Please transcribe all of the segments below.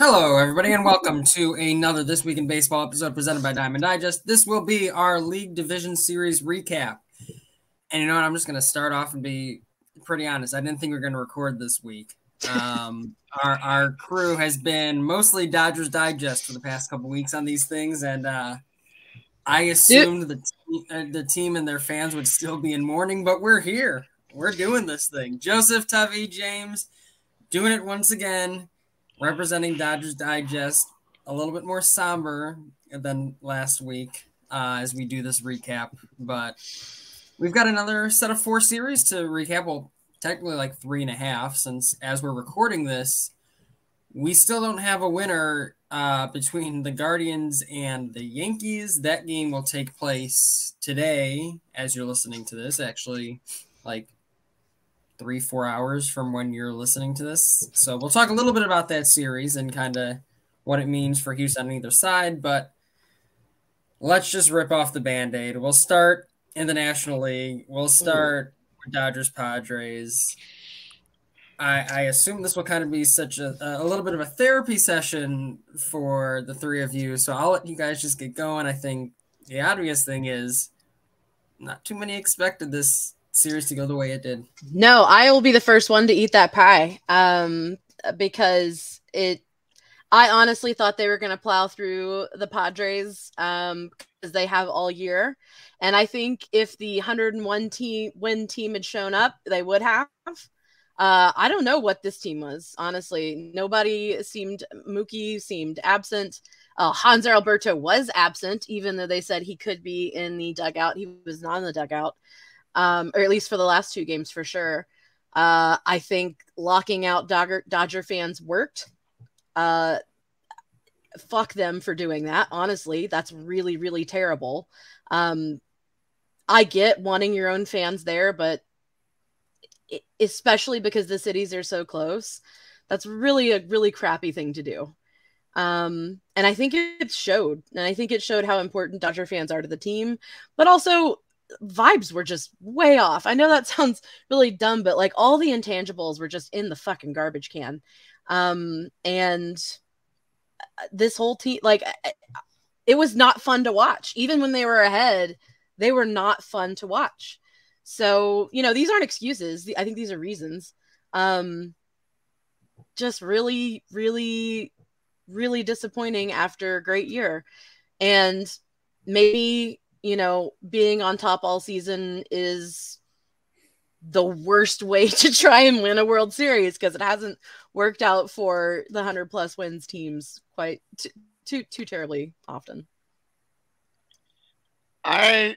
Hello, everybody, and welcome to another This Week in Baseball episode presented by Diamond Digest. This will be our League Division Series recap. And you know what? I'm just going to start off and be pretty honest. I didn't think we were going to record this week. Our crew has been mostly Dodgers Digest for the past couple weeks on these things, and I assumed the team and their fans would still be in mourning, but we're here. We're doing this thing. Joseph, Tavi, James, doing it once again. Representing Dodgers Digest, a little bit more somber than last week as we do this recap. But we've got another set of 4 series to recap. Well, technically like 3.5, since as we're recording this, we still don't have a winner between the Guardians and the Yankees. That game will take place today as you're listening to this, actually, like 3-4 hours from when you're listening to this. So we'll talk a little bit about that series and kind of what it means for Houston on either side, but let's just rip off the Band-Aid. We'll start in the National League. We'll start with Dodgers Padres. I assume this will kind of be such a little bit of a therapy session for the three of you, so I'll let you guys just get going. I think the obvious thing is not too many expected this series to go the way it did. No, I will be the first one to eat that pie because I honestly thought they were going to plow through the Padres because they have all year. And I think if the 101 win team had shown up, they would have. I don't know what this team was, honestly. Mookie seemed absent. Hanser Alberto was absent, even though they said he could be in the dugout. He was not in the dugout. Or at least for the last 2 games for sure. I think locking out Dodger fans worked. Fuck them for doing that. Honestly, that's really, really terrible. I get wanting your own fans there, but especially because the cities are so close, that's really a really crappy thing to do. And I think it showed. And I think it showed how important Dodger fans are to the team, but also vibes were just way off. I know that sounds really dumb, but like all the intangibles were just in the fucking garbage can. And this whole team, like, it was not fun to watch. Even when they were ahead, they were not fun to watch. So, you know, these aren't excuses. I think these are reasons. Just really, really, really disappointing after a great year. And maybe, you know, being on top all season is the worst way to try and win a World Series because it hasn't worked out for the 100+ wins teams quite too terribly often. I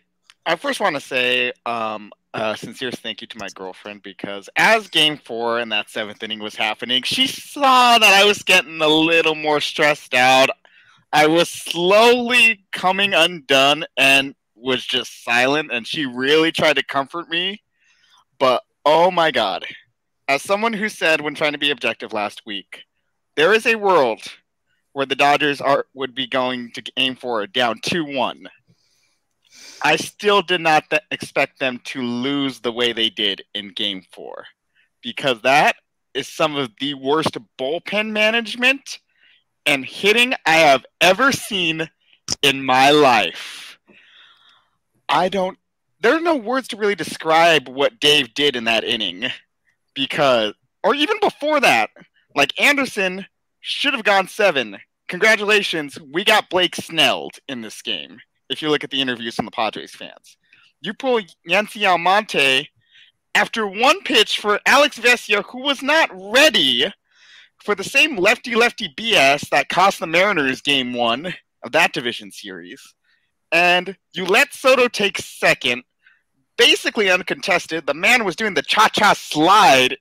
first want to say a sincere thank you to my girlfriend, because as Game 4 in that 7th inning was happening, she saw that I was getting a little more stressed out. I was slowly coming undone and was just silent, and she really tried to comfort me. But, oh my God. As someone who said when trying to be objective last week, there is a world where the Dodgers would be going to Game 4 down 2-1. I still did not expect them to lose the way they did in Game 4, because that is some of the worst bullpen management and hitting I have ever seen in my life. There are no words to really describe what Dave did in that inning, or even before that, like Anderson should have gone 7. Congratulations, we got Blake Snelled in this game. If you look at the interviews from the Padres fans, you pull Yancy Almonte after 1 pitch for Alex Vesia, who was not ready for the same lefty-lefty BS that cost the Mariners Game 1 of that division series. And you let Soto take 2nd, basically uncontested. The man was doing the cha-cha slide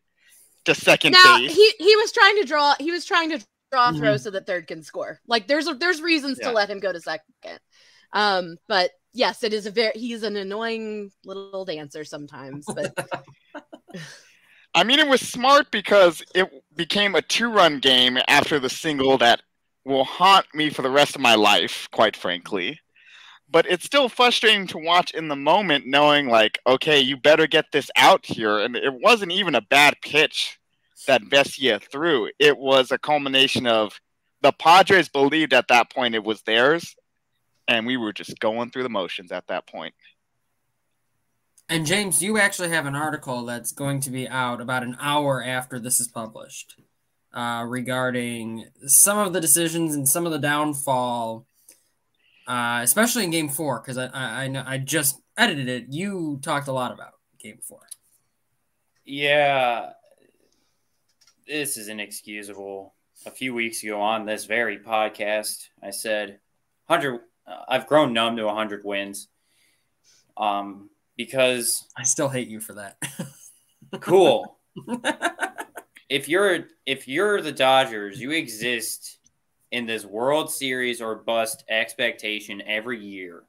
to second base. He was trying to draw. He was trying to draw throws so that 3rd can score. Like there's reasons to let him go to 2nd. But yes, it is he's an annoying little dancer sometimes. But I mean, it was smart because it became a 2-run game after the single that will haunt me for the rest of my life, quite frankly. But it's still frustrating to watch in the moment, knowing like, okay, you better get this out here. And it wasn't even a bad pitch that Vesia threw. It was a culmination of the Padres believed at that point it was theirs, and we were just going through the motions at that point. And James, you actually have an article that's going to be out about an hour after this is published regarding some of the decisions and some of the downfall, especially in Game 4, because I know I just edited it. You talked a lot about Game 4. Yeah, this is inexcusable. A few weeks ago on this very podcast, I said 100. I've grown numb to 100 wins. Because I still hate you for that. Cool. If you're the Dodgers, you exist in this World Series or bust expectation every year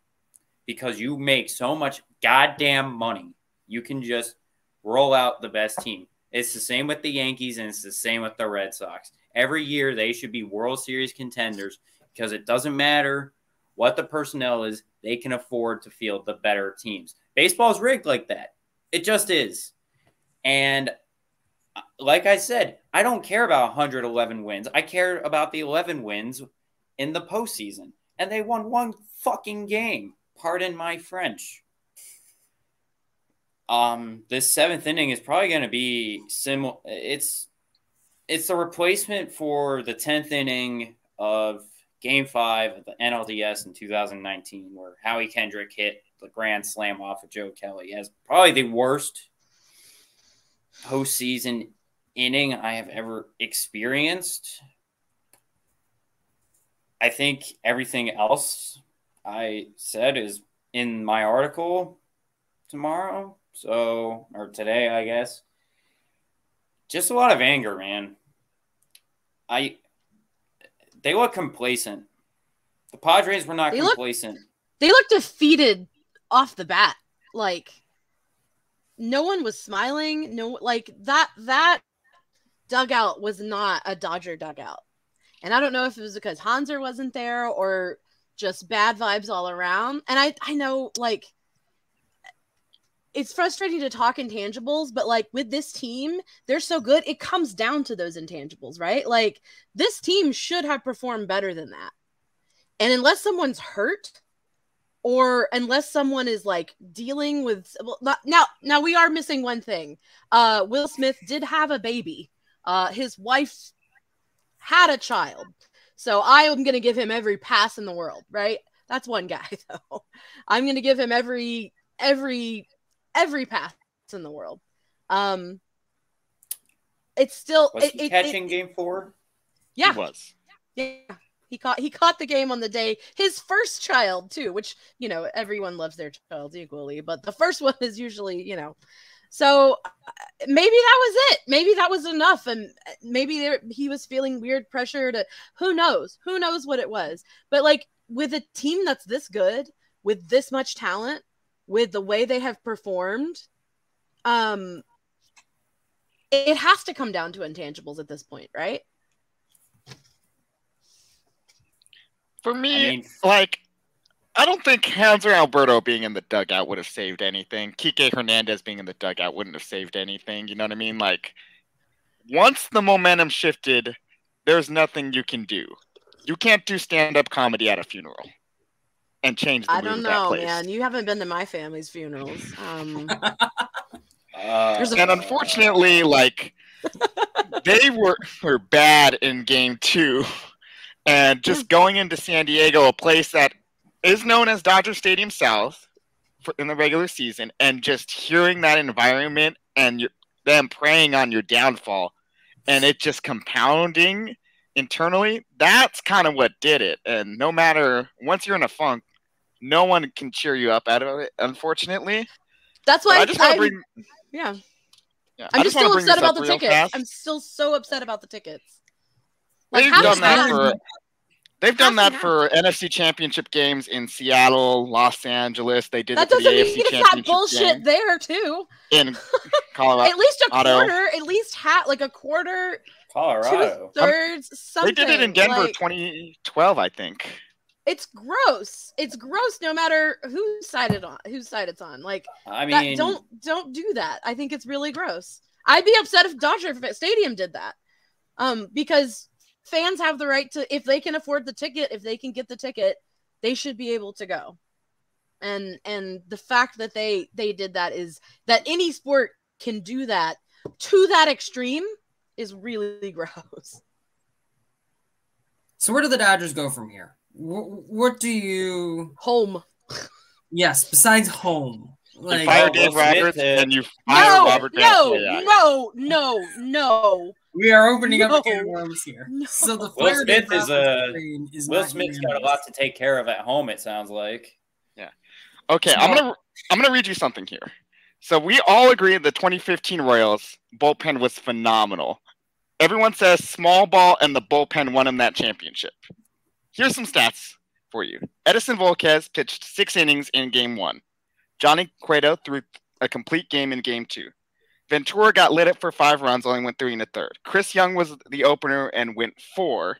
because you make so much goddamn money. You can just roll out the best team. It's the same with the Yankees and it's the same with the Red Sox. Every year they should be World Series contenders because it doesn't matter what the personnel is. They can afford to field the better teams. Baseball's rigged like that. It just is. And like I said, I don't care about 111 wins. I care about the 11 wins in the postseason. And they won one fucking game. Pardon my French. This seventh inning is probably going to be similar. It's the replacement for the 10th inning of Game 5 of the NLDS in 2019, where Howie Kendrick hit the grand slam off of Joe Kelly as probably the worst postseason inning I have ever experienced. I think everything else I said is in my article tomorrow, or today, I guess. Just a lot of anger, man. They look complacent. The Padres were not complacent. They looked defeated off the bat. Like, no one was smiling. No, like that dugout was not a Dodger dugout. And I don't know if it was because Hanser wasn't there or just bad vibes all around. And I know, like, it's frustrating to talk intangibles, but like with this team, they're so good. It comes down to those intangibles, right? Like this team should have performed better than that. And unless someone's hurt or unless someone is like dealing with, now we are missing one thing. Will Smith did have a baby. His wife had a child. So I am going to give him every pass in the world, right? That's one guy though. I'm going to give him every pass in the world. It's still was he catching Game 4? Yeah, he was. Yeah, he caught the game on the day. His first child too, which everyone loves their child equally, but the first one is usually So maybe that was it. Maybe that was enough, and maybe he was feeling weird pressure to. Who knows? Who knows what it was? But like with a team that's this good, with this much talent, with the way they have performed, it has to come down to intangibles at this point, right? For me, I don't think Hanser Alberto being in the dugout would have saved anything. Kike Hernandez being in the dugout wouldn't have saved anything. You know what I mean? Like, once the momentum shifted, there's nothing you can do. You can't do stand-up comedy at a funeral and change the mood of that place. Man. You haven't been to my family's funerals. And unfortunately, they were bad in Game 2. And just going into San Diego, a place that is known as Dodger Stadium South in the regular season, and just hearing that environment and them preying on your downfall, and it just compounding internally, that's kind of what did it. And no matter, once you're in a funk, no one can cheer you up out of it, unfortunately. That's why I just want to bring... Yeah. I'm just still upset about the tickets. I'm still so upset about the tickets. They've done that for NFC Championship games in Seattle, Los Angeles. They did it for the AFC Championship game. That bullshit there too. In Colorado. At least a quarter. At least a quarter. Colorado. 2/3. Something. They did it in Denver 2012, I think. It's gross. It's gross no matter whose side it's on. Like, I mean, don't do that. I think it's really gross. I'd be upset if Dodger Stadium did that. Because fans have the right to, if they can afford the ticket, if they can get the ticket, they should be able to go. And the fact that they did that, is that any sport can do that to that extreme, is really gross. So where do the Dodgers go from here? What do you... Home. Yes, besides home. Like, you fire Dave Roberts and you fire Robert. No. We are opening up a can of worms here. No. So the Will fire Smith is Will Smith's got a lot to take care of at home, it sounds like. Yeah. Okay, I'm gonna read you something here. So we all agree the 2015 Royals bullpen was phenomenal. Everyone says small ball and the bullpen won him that championship. Here's some stats for you. Edison Volquez pitched 6 innings in Game 1. Johnny Cueto threw a complete game in Game 2. Ventura got lit up for 5 runs, only went 3 1/3. Chris Young was the opener and went 4.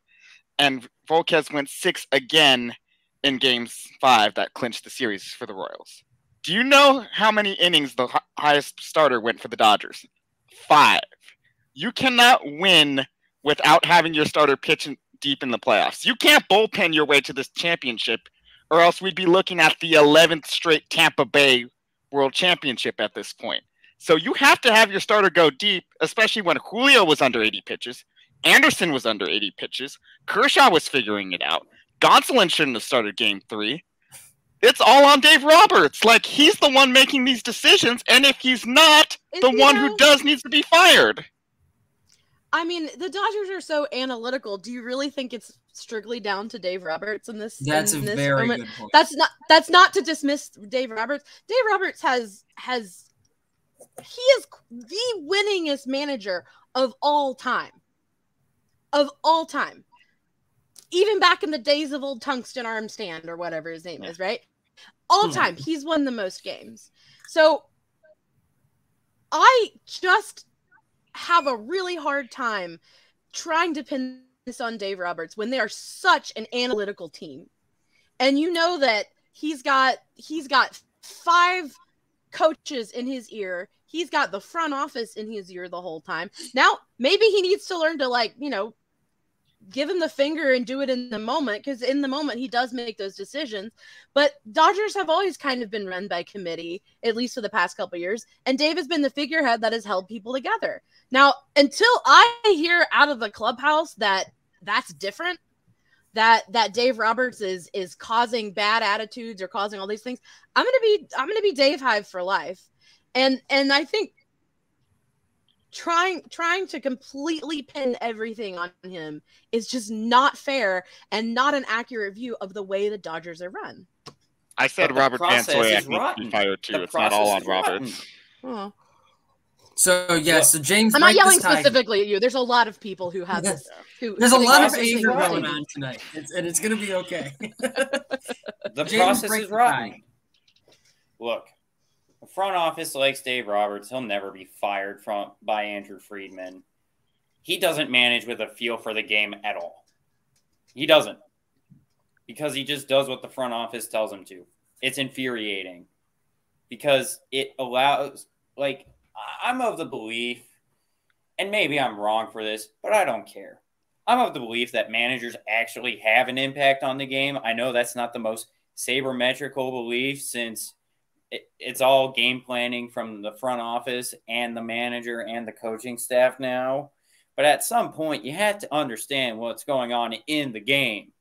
And Volquez went 6 again in Game 5 that clinched the series for the Royals. Do you know how many innings the highest starter went for the Dodgers? 5. You cannot win without having your starter pitching deep in the playoffs. You can't bullpen your way to this championship, or else we'd be looking at the 11th straight Tampa Bay World Championship at this point. So you have to have your starter go deep, especially when Julio was under 80 pitches. Anderson was under 80 pitches. Kershaw was figuring it out. Gonsolin shouldn't have started Game 3. It's all on Dave Roberts. Like, he's the one making these decisions, and if he's not, the one who does needs to be fired. I mean, the Dodgers are so analytical. Do you really think it's strictly down to Dave Roberts in this? That's in a this very moment? good point. That's not to dismiss Dave Roberts. Dave Roberts he is the winningest manager of all time. Of all time. Even back in the days of old Tungsten Arm Stand or whatever his name is, right? All time, he's won the most games. So I just have a really hard time trying to pin this on Dave Roberts when they are such an analytical team. And you know that he's got 5 coaches in his ear. He's got the front office in his ear the whole time. Now, maybe he needs to learn to, give him the finger and do it in the moment, because in the moment he does make those decisions. But Dodgers have always kind of been run by committee, at least for the past couple of years, and Dave has been the figurehead that has held people together. Now, until I hear out of the clubhouse that that's different, that Dave Roberts is causing bad attitudes or causing all these things, I'm gonna be Dave Hive for life. And I think trying to completely pin everything on him is just not fair and not an accurate view of the way the Dodgers are run. I said Robert Van Soyak needs to be fired too. It's not all on Roberts. Oh. So so James, I'm not yelling specifically at you. There's a lot of people who have this. There's a lot of anger going on tonight, and it's going to be okay. The process is rotten. Look, the front office likes Dave Roberts. He'll never be fired by Andrew Friedman. He doesn't manage with a feel for the game at all. He doesn't. Because he just does what the front office tells him to. It's infuriating. Because it allows, I'm of the belief, and maybe I'm wrong for this, but I don't care. I'm of the belief that managers actually have an impact on the game. I know that's not the most sabermetrical belief, since it's all game planning from the front office and the manager and the coaching staff now. But at some point, you have to understand what's going on in the game.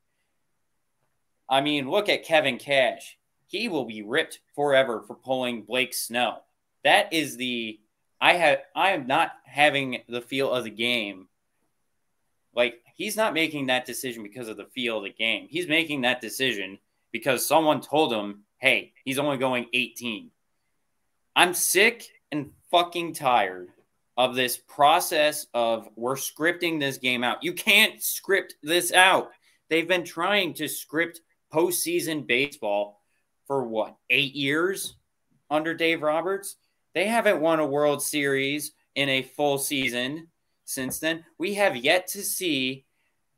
I mean, look at Kevin Cash. He will be ripped forever for pulling Blake Snell. That is I am not having the feel of the game. He's not making that decision because of the feel of the game. He's making that decision because someone told him, hey, he's only going 18. I'm sick and fucking tired of this process of we're scripting this game out. You can't script this out. They've been trying to script postseason baseball for 8 years under Dave Roberts? They haven't won a World Series in a full season since then. We have yet to see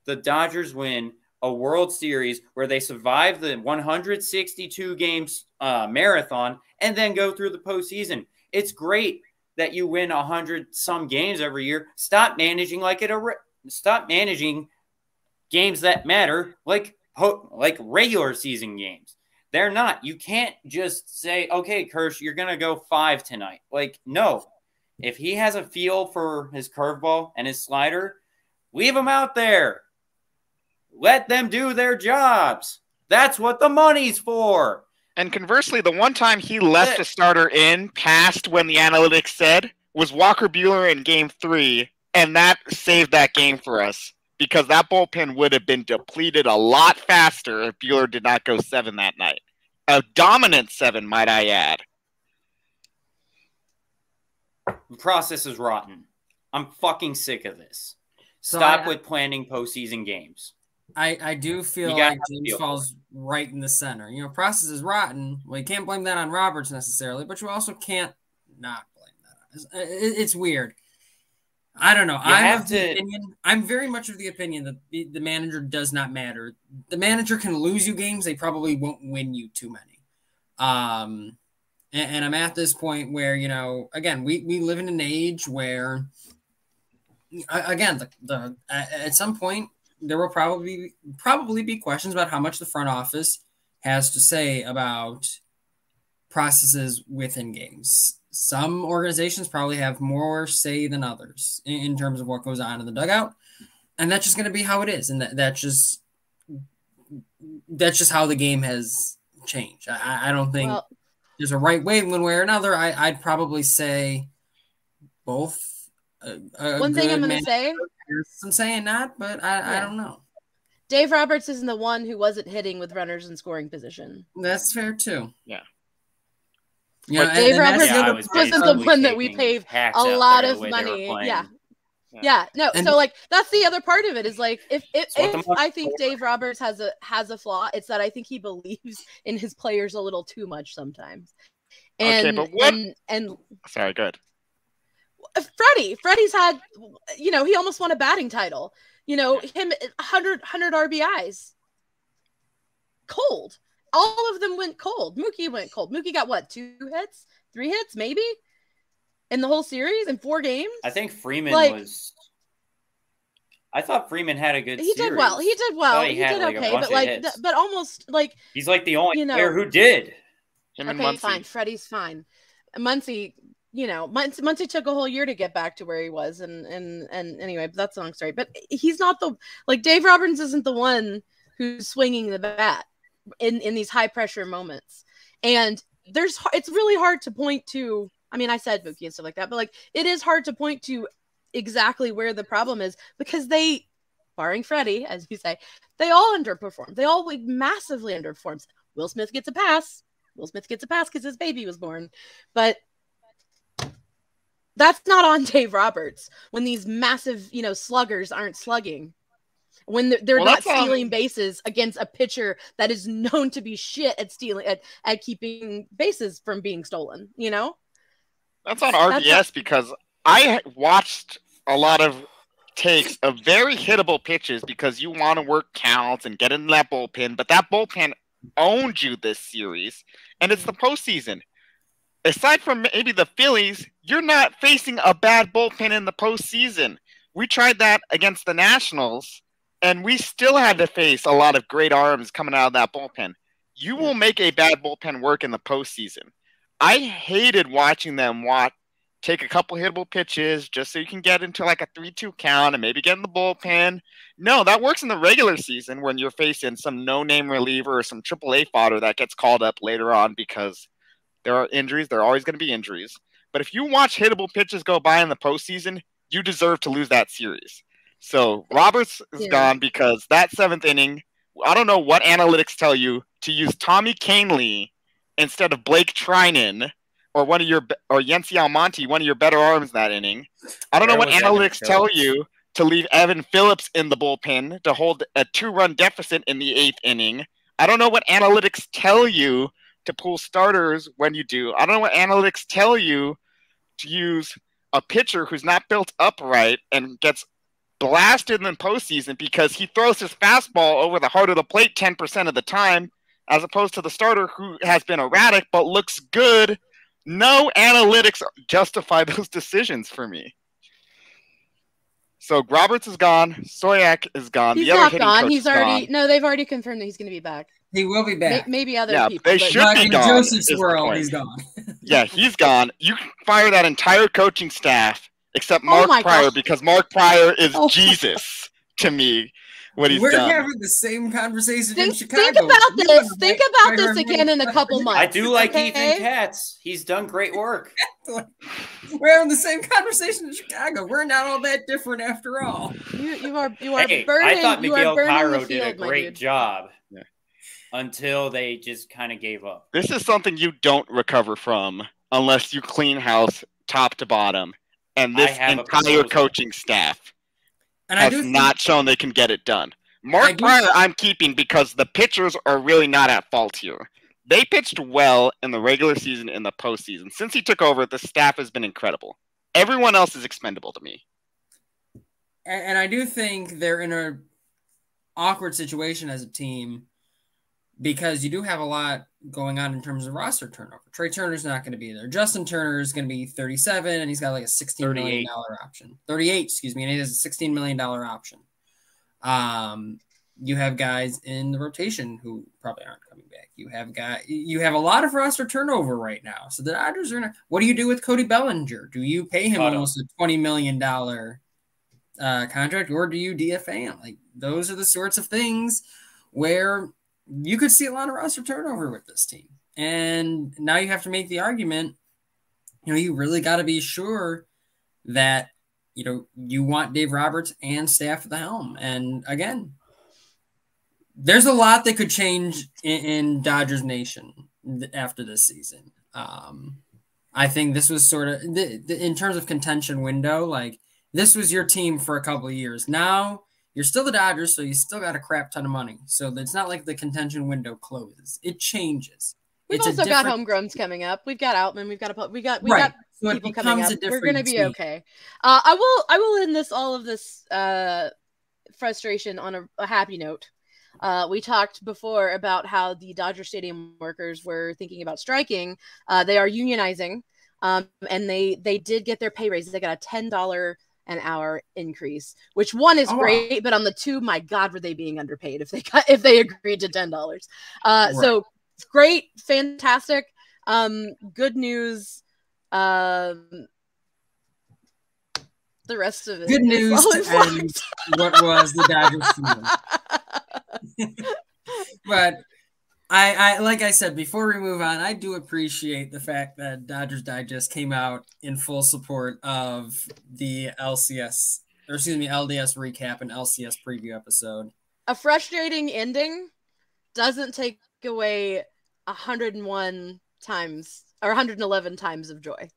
the Dodgers win a World Series where they survive the 162 games marathon and then go through the postseason. It's great that you win 100 some games every year. Stop managing games that matter, like regular season games. They're not. You can't just say, okay, Kirsch, you're going to go 5 tonight. Like, no. If he has a feel for his curveball and his slider, leave him out there. Let them do their jobs. That's what the money's for. And conversely, the one time he left a starter in past when the analytics said was Walker Buehler in Game 3, and that saved that game for us because that bullpen would have been depleted a lot faster if Buehler did not go 7 that night. A dominant 7, might I add. The process is rotten. I'm fucking sick of this. Stop with planning postseason games. I do feel like James falls right in the center. You know, process is rotten. Well, you can't blame that on Roberts necessarily, but you also can't not blame that on. It's weird. I don't know. I'm very much of the opinion that the manager does not matter. The manager can lose you games. They probably won't win you too many. And I'm at this point where, you know, again, we live in an age where, again, at some point, there will probably be questions about how much the front office has to say about processes within games. Some organizations probably have more say than others in terms of what goes on in the dugout, and that's just going to be how it is. And that's just how the game has changed. I don't think there's a right way one way or another. I'd probably say both. One thing I'm going to say. I'm saying that, but I don't know. Dave Roberts isn't the one who wasn't hitting with runners in scoring position. That's fair too. Yeah. Yeah, Dave Roberts wasn't the one that we paid a lot of money. Yeah. No. So like that's the other part of it is like if I think Dave Roberts has a flaw, it's that I think he believes in his players a little too much sometimes. And okay, but what? And sorry, good. Freddie's had, you know, he almost won a batting title. You know, him 100 RBIs. Cold. All of them went cold. Mookie went cold. Mookie got what? 2 hits? 3 hits, maybe? In the whole series? In 4 games? I think Freeman was... I thought Freeman had a good series. He did well. He did okay. But like, but almost like... He's like the only player who did. Okay, fine. Freddie's fine. Muncy... You know, Muncy took a whole year to get back to where he was, and anyway, but that's a long story. But he's not Dave Roberts isn't the one who's swinging the bat in these high pressure moments. And it's really hard to point to. I mean, I said Mookie and stuff like that, but like it is hard to point to exactly where the problem is because they, barring Freddie, as you say, they all underperform. They all massively underperform. Will Smith gets a pass. Will Smith gets a pass because his baby was born, but. That's not on Dave Roberts when these massive, you know, sluggers aren't slugging. When they're not stealing bases against a pitcher that is known to be shit at stealing at keeping bases from being stolen, you know? That's on RDS because I watched a lot of takes of very hittable pitches because you want to work counts and get in that bullpen, but that bullpen owned you this series, and it's the postseason. Aside from maybe the Phillies, you're not facing a bad bullpen in the postseason. We tried that against the Nationals, and we still had to face a lot of great arms coming out of that bullpen. You will make a bad bullpen work in the postseason. I hated watching them take a couple hittable pitches just so you can get into like a 3-2 count and maybe get in the bullpen. No, that works in the regular season when you're facing some no-name reliever or some AAA fodder that gets called up later on because there are injuries. There are always going to be injuries. But if you watch hittable pitches go by in the postseason, you deserve to lose that series. So Roberts is gone because that 7th inning, I don't know what analytics tell you to use Tommy Kahnle instead of Blake Trinan or Yency Almonte, one of your better arms that inning. I don't know what analytics tell you to leave Evan Phillips in the bullpen to hold a 2-run deficit in the 8th inning. I don't know what analytics tell you to pull starters when you do. I don't know what analytics tell you to use a pitcher who's not built up right and gets blasted in the postseason because he throws his fastball over the heart of the plate 10% of the time, as opposed to the starter who has been erratic but looks good. No analytics justify those decisions for me. So Roberts is gone. Soyak is gone. He's the other not hitting gone. coach He's is already gone. No, they've already confirmed that he's going to be back. He will be back. Maybe other Yeah, people. they but should be in gone. Joseph's is the world, point. he's gone. Yeah, he's gone. You can fire that entire coaching staff except Oh Mark my Pryor God. because Mark Pryor is Oh. Jesus to me. What he's We're done. having the same conversation in Chicago. Think about You this. wanna Think make about Pryor this again in a couple months. I do like okay? Ethan Katz. He's done great work. We're having the same conversation in Chicago. We're not all that different after all. You are Hey, burning. I thought you are Miguel burning Cairo the field, did a my great dude. job Yeah. until they just kind of gave up. This is something you don't recover from unless you clean house top to bottom. And I this have a entire proposal. coaching staff And I has do think, not shown they can get it done. I Mark do- Pryor, I'm keeping because the pitchers are really not at fault here. They pitched well in the regular season and the postseason. Since he took over, the staff has been incredible. Everyone else is expendable to me. and I do think they're in a awkward situation as a team because you do have a lot going on in terms of roster turnover. Trey Turner's not going to be there. Justin Turner is going to be 37, and he's got like a $16 million option. 38, excuse me, and he has a $16 million option. You have guys in the rotation who probably aren't coming back. You have a lot of roster turnover right now. So the Dodgers are what do you do with Cody Bellinger? Do you pay him almost a $20 million contract, or do you DFA him? Like, those are the sorts of things where you could see a lot of roster turnover with this team. And now you have to make the argument, you really got to be sure that, you want Dave Roberts and staff at the helm. And again, there's a lot that could change in Dodgers Nation after this season. I think this was sort of, in terms of contention window, like, this was your team for a couple of years. Now you're still the Dodgers, so you still got a crap ton of money. So it's not like the contention window closes. It changes. We've also got homegrowns coming up. We've got Outman. We got so people coming up. We're going to be team. okay. I will end all of this frustration on a happy note. We talked before about how the Dodger Stadium workers were thinking about striking. They are unionizing, and they did get their pay raise. They got a $10 an hour increase, which one is great, but on the two, my God, were they being underpaid if they agreed to $10. Right. So it's great, fantastic, good news. The rest of it. Good news to end what was the Dodgers season. But I like I said, before we move on, I do appreciate the fact that Dodgers Digest came out in full support of the LDS recap and LCS preview episode. A frustrating ending doesn't take away 101 times or 111 times of joy.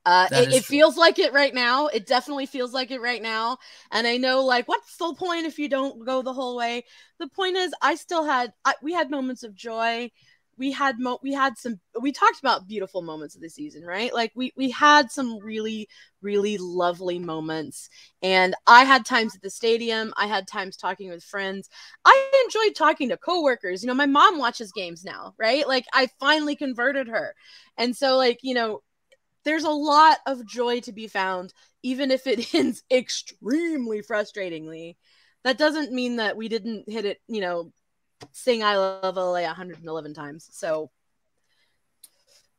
It feels like it right now. It definitely feels like it right now. And I know, like, what's the point if you don't go the whole way? The point is, we had moments of joy. We talked about beautiful moments of the season, right? Like we had some really, really lovely moments. And I had times at the stadium. I had times talking with friends. I enjoyed talking to coworkers. My mom watches games now, right? Like, I finally converted her. And so, like, there's a lot of joy to be found, even if it ends extremely frustratingly. That doesn't mean that we didn't hit it, sing I Love LA 111 times. So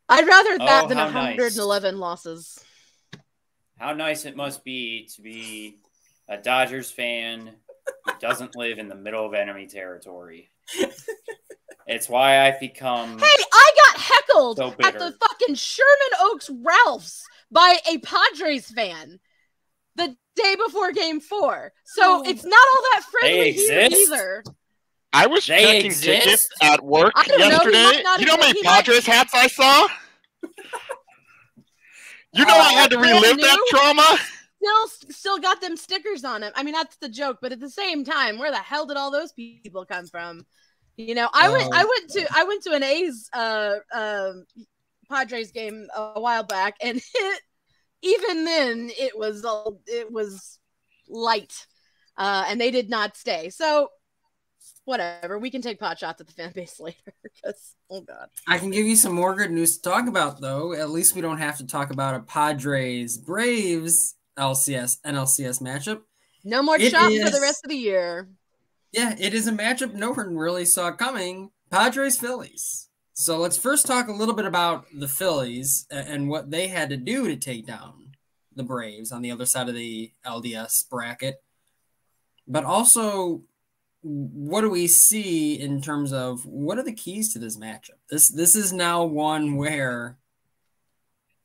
I'd rather that than 111 losses. How nice it must be to be a Dodgers fan who doesn't live in the middle of enemy territory. It's why I've become... Hey, I got heckled so at the fucking Sherman Oaks Ralphs by a Padres fan the day before Game 4. So it's not all that friendly here either. I was checking tickets at work yesterday. You know how many Padres hats I saw? I had to relive that trauma. Still got them stickers on them. I mean, that's the joke, but at the same time, where the hell did all those people come from? I went to an A's Padres game a while back, and even then it was light, and they did not stay. So whatever, we can take pot shots at the fan base later. Because oh god, I can give you some more good news to talk about though. At least we don't have to talk about a Padres Braves LCS NLCS matchup. No more chop for the rest of the year. Yeah, it is a matchup no one really saw coming. Padres-Phillies. So let's first talk a little bit about the Phillies and what they had to do to take down the Braves on the other side of the LDS bracket. But also, what do we see in terms of what are the keys to this matchup? This is now one where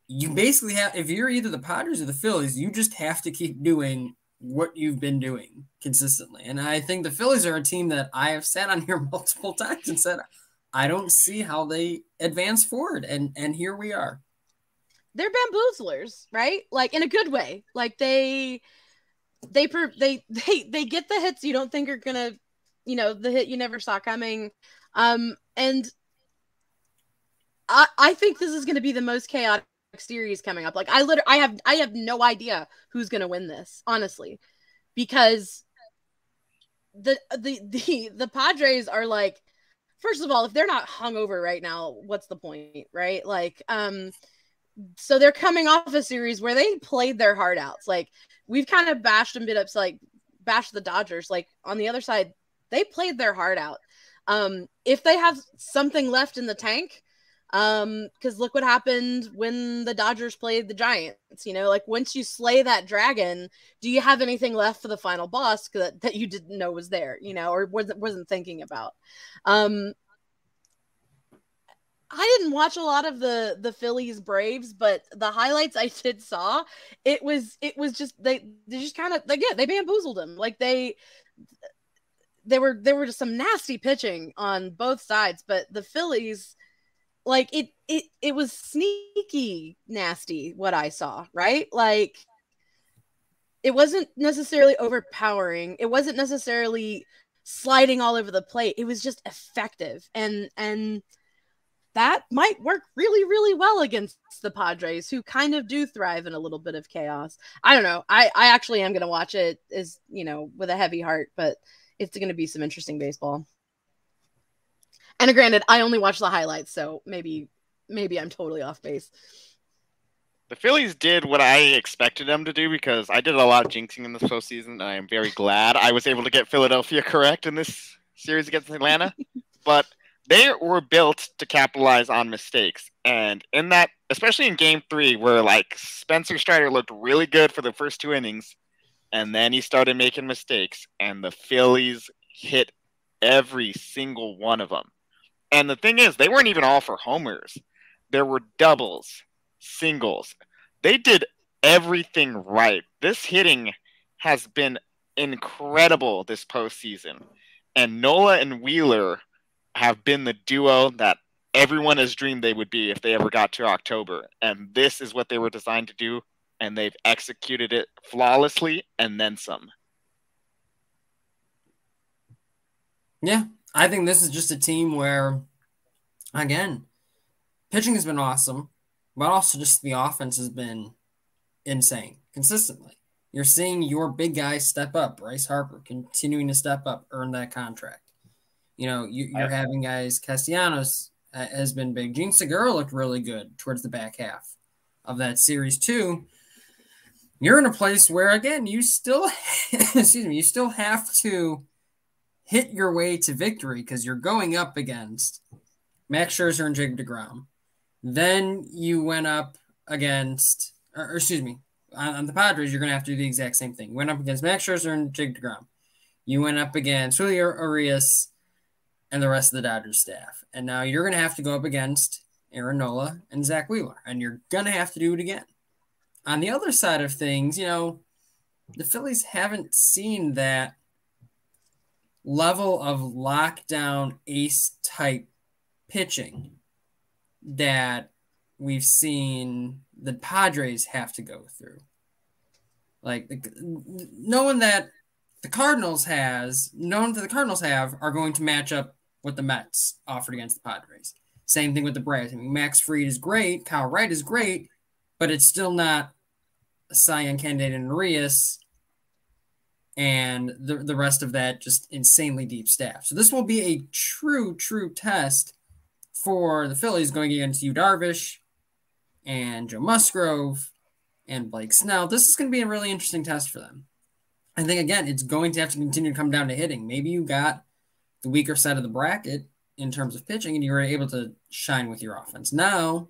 you basically have, if you're either the Padres or the Phillies, you just have to keep doing what you've been doing consistently. And I think the Phillies are a team that I have sat on here multiple times and said, I don't see how they advance forward. And here we are. They're bamboozlers, right? Like in a good way. Like they get the hits you don't think are gonna, the hit you never saw coming. And I think this is gonna be the most chaotic series coming up. Like I have no idea who's gonna win this, honestly, because the Padres are like, first of all, if they're not hungover right now, what's the point, right? Like, so they're coming off a series where they played their heart outs. Like we've kind of bashed them bit ups, like bashed the Dodgers. Like on the other side, they played their heart out. If they have something left in the tank, because look what happened when the Dodgers played the Giants. Like once you slay that dragon, do you have anything left for the final boss that you didn't know was there, or wasn't thinking about? I didn't watch a lot of the Phillies Braves, but the highlights I did saw, it was just they just kind of they bamboozled them. Like there were just some nasty pitching on both sides, but the Phillies, like it was sneaky nasty what I saw, right? Like it wasn't necessarily overpowering. It wasn't necessarily sliding all over the plate. It was just effective, and that might work really, really well against the Padres, who kind of do thrive in a little bit of chaos. I don't know. I actually am going to watch it with a heavy heart, but it's going to be some interesting baseball. And granted, I only watch the highlights, so maybe I'm totally off base. The Phillies did what I expected them to do, because I did a lot of jinxing in this postseason, and I am very glad I was able to get Philadelphia correct in this series against Atlanta. But they were built to capitalize on mistakes. And in that, especially in game 3, where like Spencer Strider looked really good for the first 2 innings, and then he started making mistakes, and the Phillies hit every single one of them. And the thing is, they weren't even all for homers. There were doubles, singles. They did everything right. This hitting has been incredible this postseason. And Nola and Wheeler have been the duo that everyone has dreamed they would be if they ever got to October. And this is what they were designed to do, and they've executed it flawlessly and then some. Yeah, I think this is just a team where, again, pitching has been awesome, but also just the offense has been insane consistently. You're seeing your big guys step up. Bryce Harper continuing to step up, earn that contract. You're having guys, Castellanos has been big. Gene Segura looked really good towards the back half of that series too. You're in a place where, again, you still, you still have to hit your way to victory, because you're going up against Max Scherzer and Jacob deGrom. Then you went up against, on the Padres, you're going to have to do the exact same thing. You went up against Max Scherzer and Jacob deGrom. You went up against Julio Urias and the rest of the Dodgers staff. And now you're going to have to go up against Aaron Nola and Zach Wheeler, and you're going to have to do it again. On the other side of things, the Phillies haven't seen that level of lockdown ace-type pitching that we've seen the Padres have to go through. Like, knowing that the Cardinals have are going to match up what the Mets offered against the Padres. Same thing with the Braves. I mean, Max Fried is great, Kyle Wright is great, but it's still not a Cy Young candidate in Urias and the rest of that just insanely deep staff. So this will be a true test for the Phillies going against Yu Darvish and Joe Musgrove and Blake Snell. This is going to be a really interesting test for them. I think, again, it's going to have to continue to come down to hitting. Maybe you got the weaker side of the bracket in terms of pitching, and you were able to shine with your offense. Now,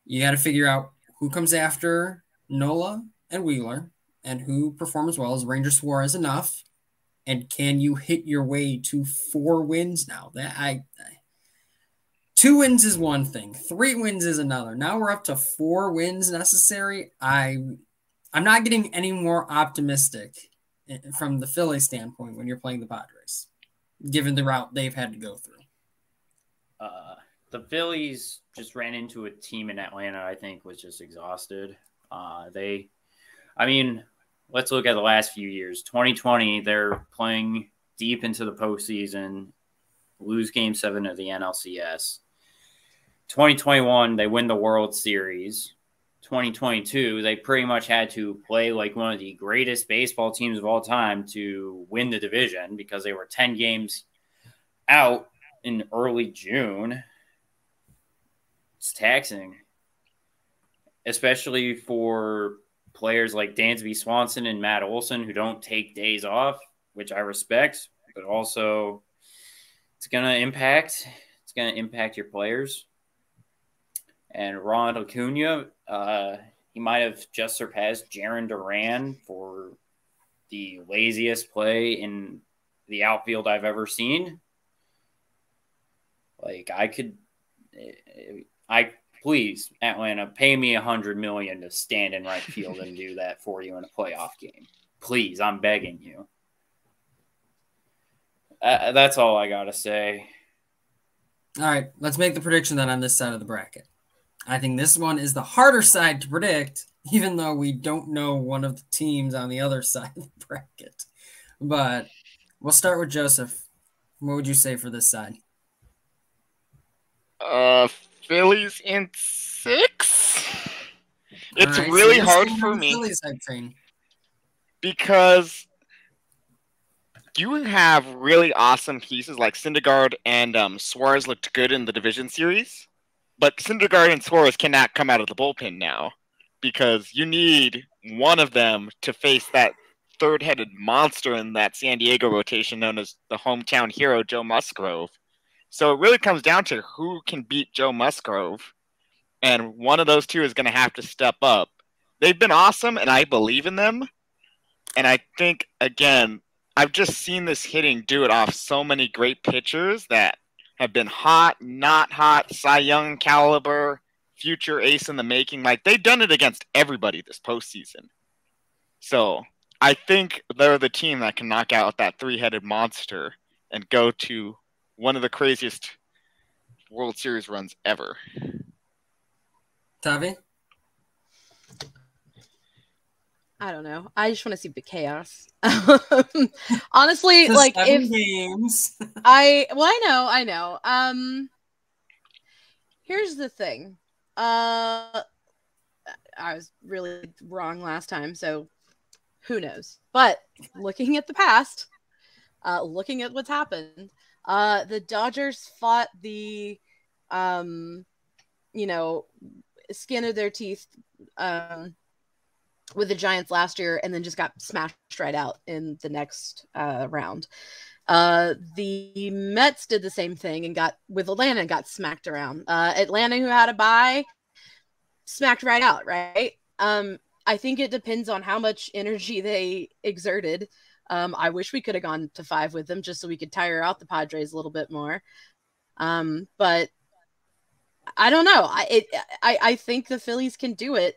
you got to figure out who comes after Nola and Wheeler and who performs well. Is Ranger Suarez enough? And can you hit your way to 4 wins now? 2 wins is one thing. 3 wins is another. Now we're up to 4 wins necessary. I'm not getting any more optimistic from the Phillies standpoint when you're playing the Padres, given the route they've had to go through. The Phillies just ran into a team in Atlanta I think was just exhausted. Let's look at the last few years. 2020, they're playing deep into the postseason, lose Game 7 of the NLCS. 2021, they win the World Series. 2022, they pretty much had to play like one of the greatest baseball teams of all time to win the division because they were 10 games out in early June. It's taxing, especially for players like Dansby Swanson and Matt Olson who don't take days off, which I respect, but also it's going to impact your players. And Ronald Acuna, he might have just surpassed Jarren Duran for the laziest play in the outfield I've ever seen. Please, Atlanta, pay me $100 million to stand in right field and do that for you in a playoff game. Please, I'm begging you. That's all I gotta say. All right, let's make the prediction then on this side of the bracket. I think this one is the harder side to predict, even though we don't know one of the teams on the other side of the bracket. But we'll start with Joseph. What would you say for this side? Phillies in 6. It's right, really so hard for me Phillies side train. because you have really awesome pieces like Syndergaard and Suarez looked good in the division series, but Syndergaard and Suarez cannot come out of the bullpen now because you need one of them to face that third-headed monster in that San Diego rotation known as the hometown hero, Joe Musgrove. So it really comes down to who can beat Joe Musgrove, and one of those two is going to have to step up. They've been awesome, and I believe in them. And I think, again, I've just seen this hitting do it off so many great pitchers that have been hot, not hot, Cy Young caliber, future ace in the making. Like, they've done it against everybody this postseason. So I think they're the team that can knock out that 3-headed monster and go to one of the craziest World Series runs ever. Tavi? I don't know. I just want to see the chaos. Honestly, The like 7 games. I know. Here's the thing. I was really wrong last time, so who knows? But looking at the past, looking at what's happened, the Dodgers fought the skin of their teeth with the Giants last year and then just got smashed right out in the next round. The Mets did the same thing and got with Atlanta and got smacked around. Atlanta, who had a bye, smacked right out, right? I think it depends on how much energy they exerted. I wish we could have gone to 5 with them just so we could tire out the Padres a little bit more. But I don't know. I think the Phillies can do it.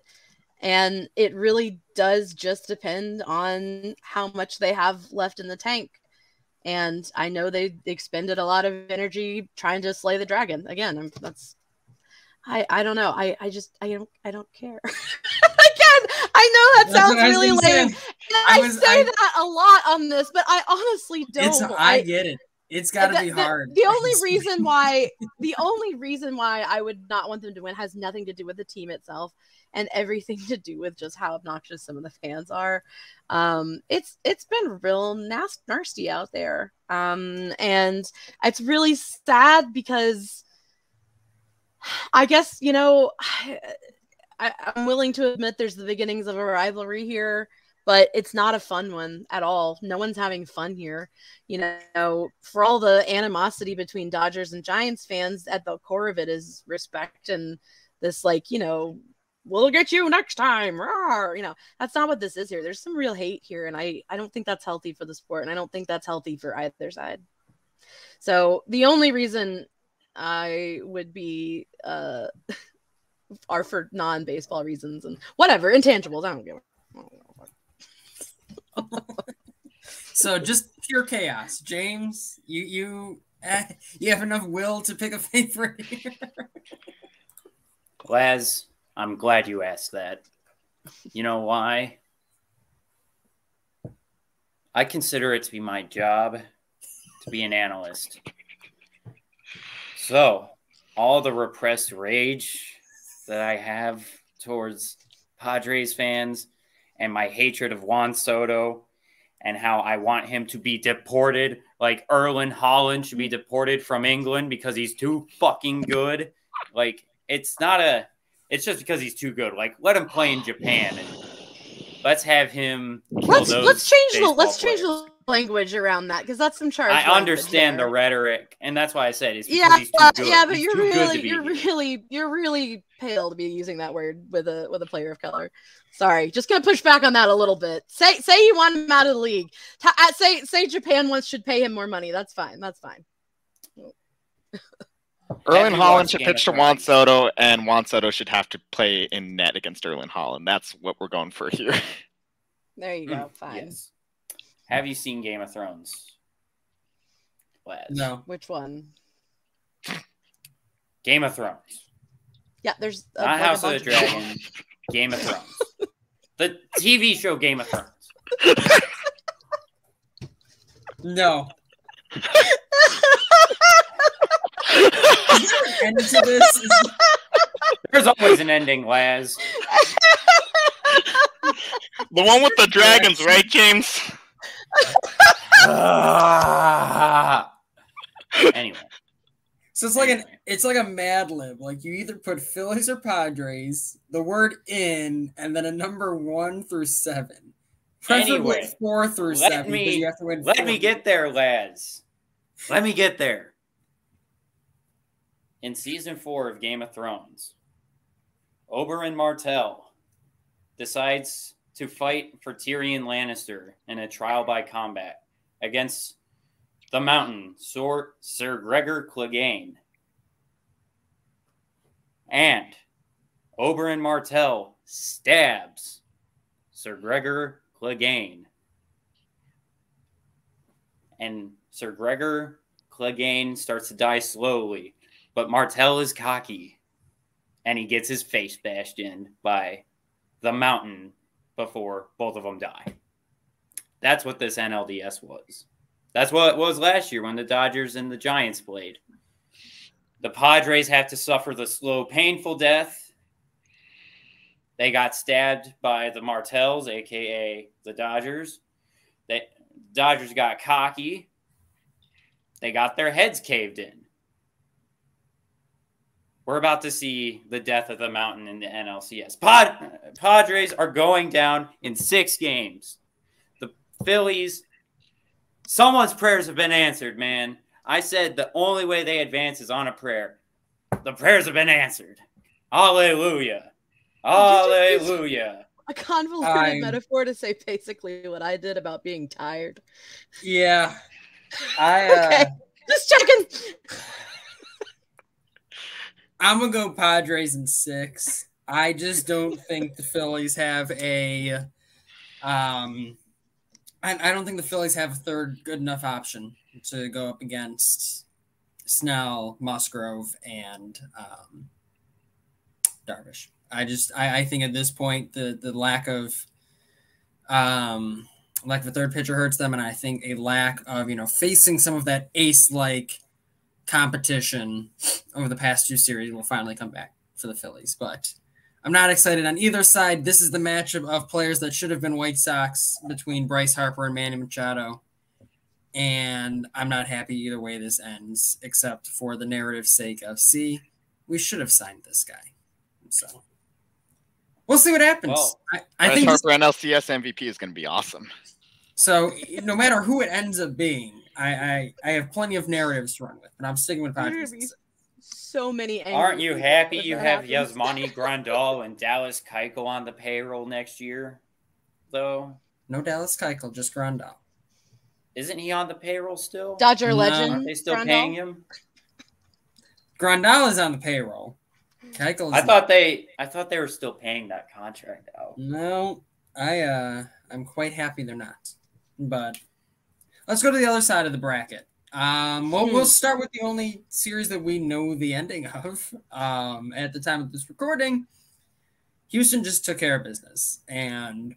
And it really does just depend on how much they have left in the tank. And I know they expended a lot of energy trying to slay the dragon. Again, I don't know. I don't care. Again, I know that sounds really lame. And I say that a lot on this, but I honestly don't. I get it. It's got to be hard. The only reason why I would not want them to win has nothing to do with the team itself and everything to do with just how obnoxious some of the fans are. It's been real nasty out there. And it's really sad because I guess, I'm willing to admit there's the beginnings of a rivalry here. but it's not a fun one at all. No one's having fun here. For all the animosity between Dodgers and Giants fans, at the core of it is respect and this, we'll get you next time. Rawr. That's not what this is here. There's some real hate here, and I don't think that's healthy for the sport, and I don't think that's healthy for either side. So the only reason I would be are for non-baseball reasons and whatever, intangibles. I don't give a So just pure chaos. James, you have enough will to pick a favorite here? Laz, I'm glad you asked that. You know why? I consider it to be my job to be an analyst. So, all the repressed rage that I have towards Padres fans and my hatred of Juan Soto and how I want him to be deported, like Erling Haaland should be deported from England because he's too fucking good. It's just because he's too good. Let him play in Japan and let's have him kill let's change the language around that, because that's some charge. I understand the rhetoric, and that's why I said it's because he's too good. Yeah, but you're really pale to be using that word with a player of color. Sorry, just gonna push back on that a little bit. Say you want him out of the league. Say Japan should pay him more money. That's fine. Erling Haaland should pitch to Juan Soto, and Juan Soto should have to play in net against Erling Haaland. That's what we're going for here. There you go. Fine. Yes. Have you seen Game of Thrones? Laz? No. Which one? Game of Thrones. Yeah, there's not House of the Dragon. Game of Thrones. The TV show Game of Thrones. No. Is there an end to this? There's always an ending, Laz. The one with the dragons, right, James? Anyway. So it's like a Mad Lib. You either put Phillies or Padres, the word in, and then a number 1 through 7. Preferably 4 through 7. Because you have to win 4. Let me get there, Laz. Let me get there. In season 4 of Game of Thrones, Oberyn Martell decides to fight for Tyrion Lannister in a trial by combat against the Mountain, Sir Gregor Clegane. And Oberyn Martell stabs Sir Gregor Clegane. And Sir Gregor Clegane starts to die slowly, but Martell is cocky, and he gets his face bashed in by the Mountain before both of them die. That's what this NLDS was. That's what it was last year when the Dodgers and the Giants played. The Padres have to suffer the slow, painful death. They got stabbed by the Martells, a.k.a. the Dodgers. The Dodgers got cocky. They got their heads caved in. We're about to see the death of the Mountain in the NLCS. Padres are going down in 6 games. The Phillies, someone's prayers have been answered, man. I said the only way they advance is on a prayer. The prayers have been answered. Hallelujah. Hallelujah. A convoluted metaphor to say basically what I did about being tired. Yeah. Okay. Just checking. I'm going to go Padres in 6. I just don't think the Phillies have a I don't think the Phillies have a third good enough option to go up against Snell, Musgrove, and Darvish. I think at this point the lack of a third pitcher hurts them, and I think a lack of facing some of that ace-like competition over the past 2 series will finally come back for the Phillies. But I'm not excited on either side. This is the matchup of players that should have been White Sox between Bryce Harper and Manny Machado. And I'm not happy either way this ends, except for the narrative's sake of, see, we should have signed this guy. So We'll see what happens. Well, I think Harper NLCS MVP is going to be awesome. so. No matter who it ends up being, I have plenty of narratives to run with, and I'm sticking with Padres. So many. Aren't you happy you have happens. Yasmani Grandal and Dallas Keuchel on the payroll next year, though? No Dallas Keuchel, just Grandal. Isn't he on the payroll still? Dodger No. legend. Aren't they still Grandal? paying him? Grandal is on the payroll. Keuchel is I thought they were still paying that contract out. No, I'm quite happy they're not. But let's go to the other side of the bracket. We'll start with the only series that we know the ending of. At the time of this recording, Houston just took care of business, and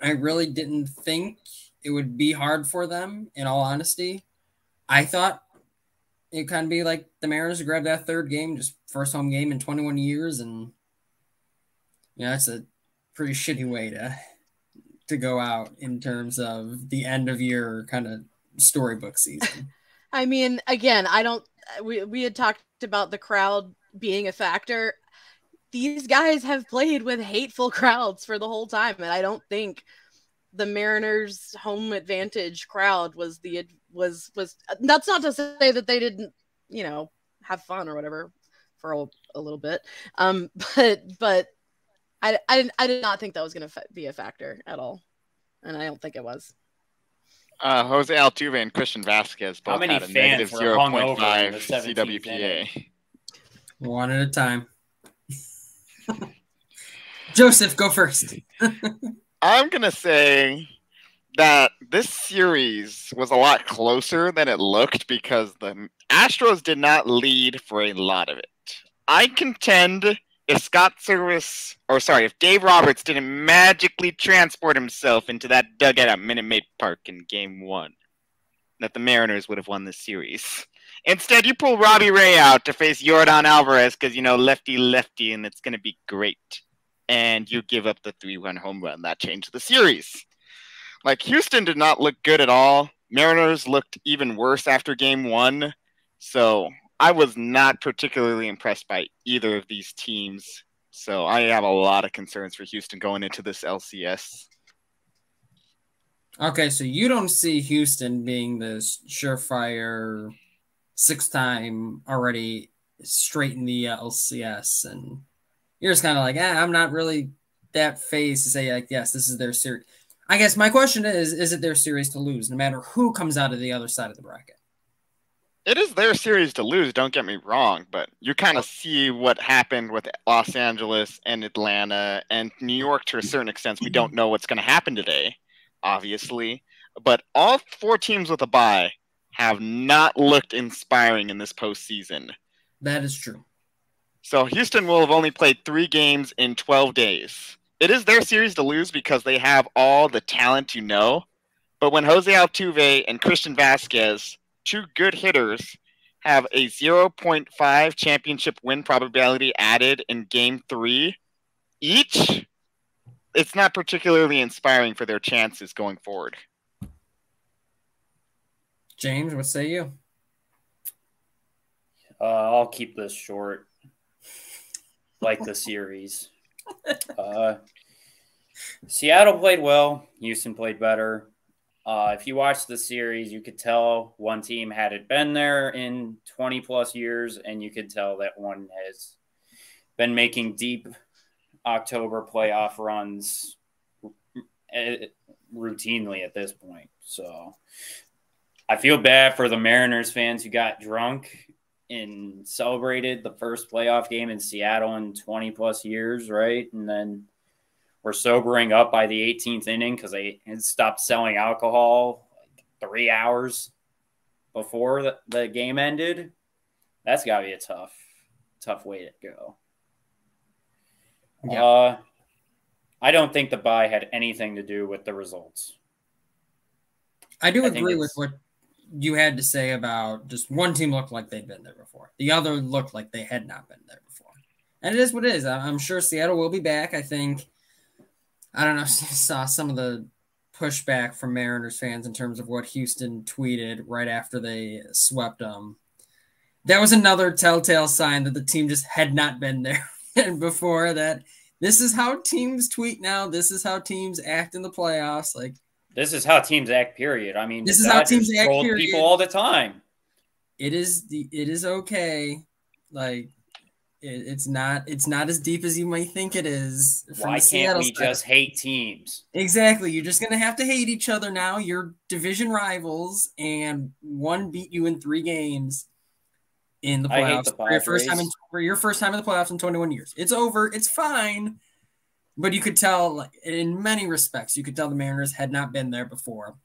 I really didn't think it would be hard for them. In all honesty, I thought it kind of be like the Mariners to grab that third game, just first home game in 21 years, and that's a pretty shitty way to go out in terms of the end of year kind of storybook season. I mean, again, we had talked about the crowd being a factor. These guys have played with hateful crowds for the whole time, and I don't think the Mariners' home advantage crowd was that's not to say that they didn't, have fun or whatever for a little bit. But I did not think that was going to be a factor at all, and I don't think it was. Jose Altuve and Christian Vasquez both many had a fans negative were hungover in the 0.5 17th CWPA. One at a time. Joseph, go first. I'm going to say that this series was a lot closer than it looked because the Astros did not lead for a lot of it. I contend if Dave Roberts didn't magically transport himself into that dugout at Minute Maid Park in Game 1, that the Mariners would have won this series. Instead, you pull Robbie Ray out to face Yordan Alvarez because, lefty, and it's going to be great. And you give up the 3-run home run. That changed the series. Houston did not look good at all. Mariners looked even worse after Game 1. So I was not particularly impressed by either of these teams. So I have a lot of concerns for Houston going into this LCS. Okay, so you don't see Houston being this surefire 6-time already straight in the LCS, and you're just kind of like, I'm not really that phased to say, yes, this is their series. I guess my question is it their series to lose, no matter who comes out of the other side of the bracket? It is their series to lose, don't get me wrong, but you kind of see what happened with Los Angeles and Atlanta and New York to a certain extent. We don't know what's going to happen today, obviously, but all 4 teams with a bye have not looked inspiring in this postseason. That is true. So Houston will have only played 3 games in 12 days. It is their series to lose because they have all the talent but when Jose Altuve and Christian Vasquez, 2 good hitters, have a 0.5 championship win probability added in Game 3 each, it's not particularly inspiring for their chances going forward. James, what say you? I'll keep this short, like the series. Seattle played well. Houston played better. If you watch the series, you could tell one team hadn't been there in 20-plus years, and you could tell that one has been making deep October playoff runs routinely at this point. So I feel bad for the Mariners fans who got drunk and celebrated the first playoff game in Seattle in 20-plus years, right? And then were sobering up by the 18th inning because they had stopped selling alcohol 3 hours before the game ended. That's got to be a tough way to go. Yeah. I don't think the bye had anything to do with the results. I agree with what you had to say about just one team looked like they'd been there before. The other looked like they had not been there before. And it is what it is. I'm sure Seattle will be back. I think, I don't know, saw some of the pushback from Mariners fans in terms of what Houston tweeted right after they swept them. That was another telltale sign that the team just had not been there before, that This is how teams tweet now. This is how teams act in the playoffs. Like, this is how teams act, period. I mean, this the is how Dodgers teams act, trolled period. people all the time. It is okay. Like, it's not as deep as you might think it is. Why can't we just hate teams? Exactly. You're just gonna have to hate each other now. You're division rivals, and one beat you in 3 games in the playoffs. I hate the Padres. For your first time in the playoffs in 21 years. It's over. It's fine. But you could tell, like, in many respects, you could tell the Mariners had not been there before,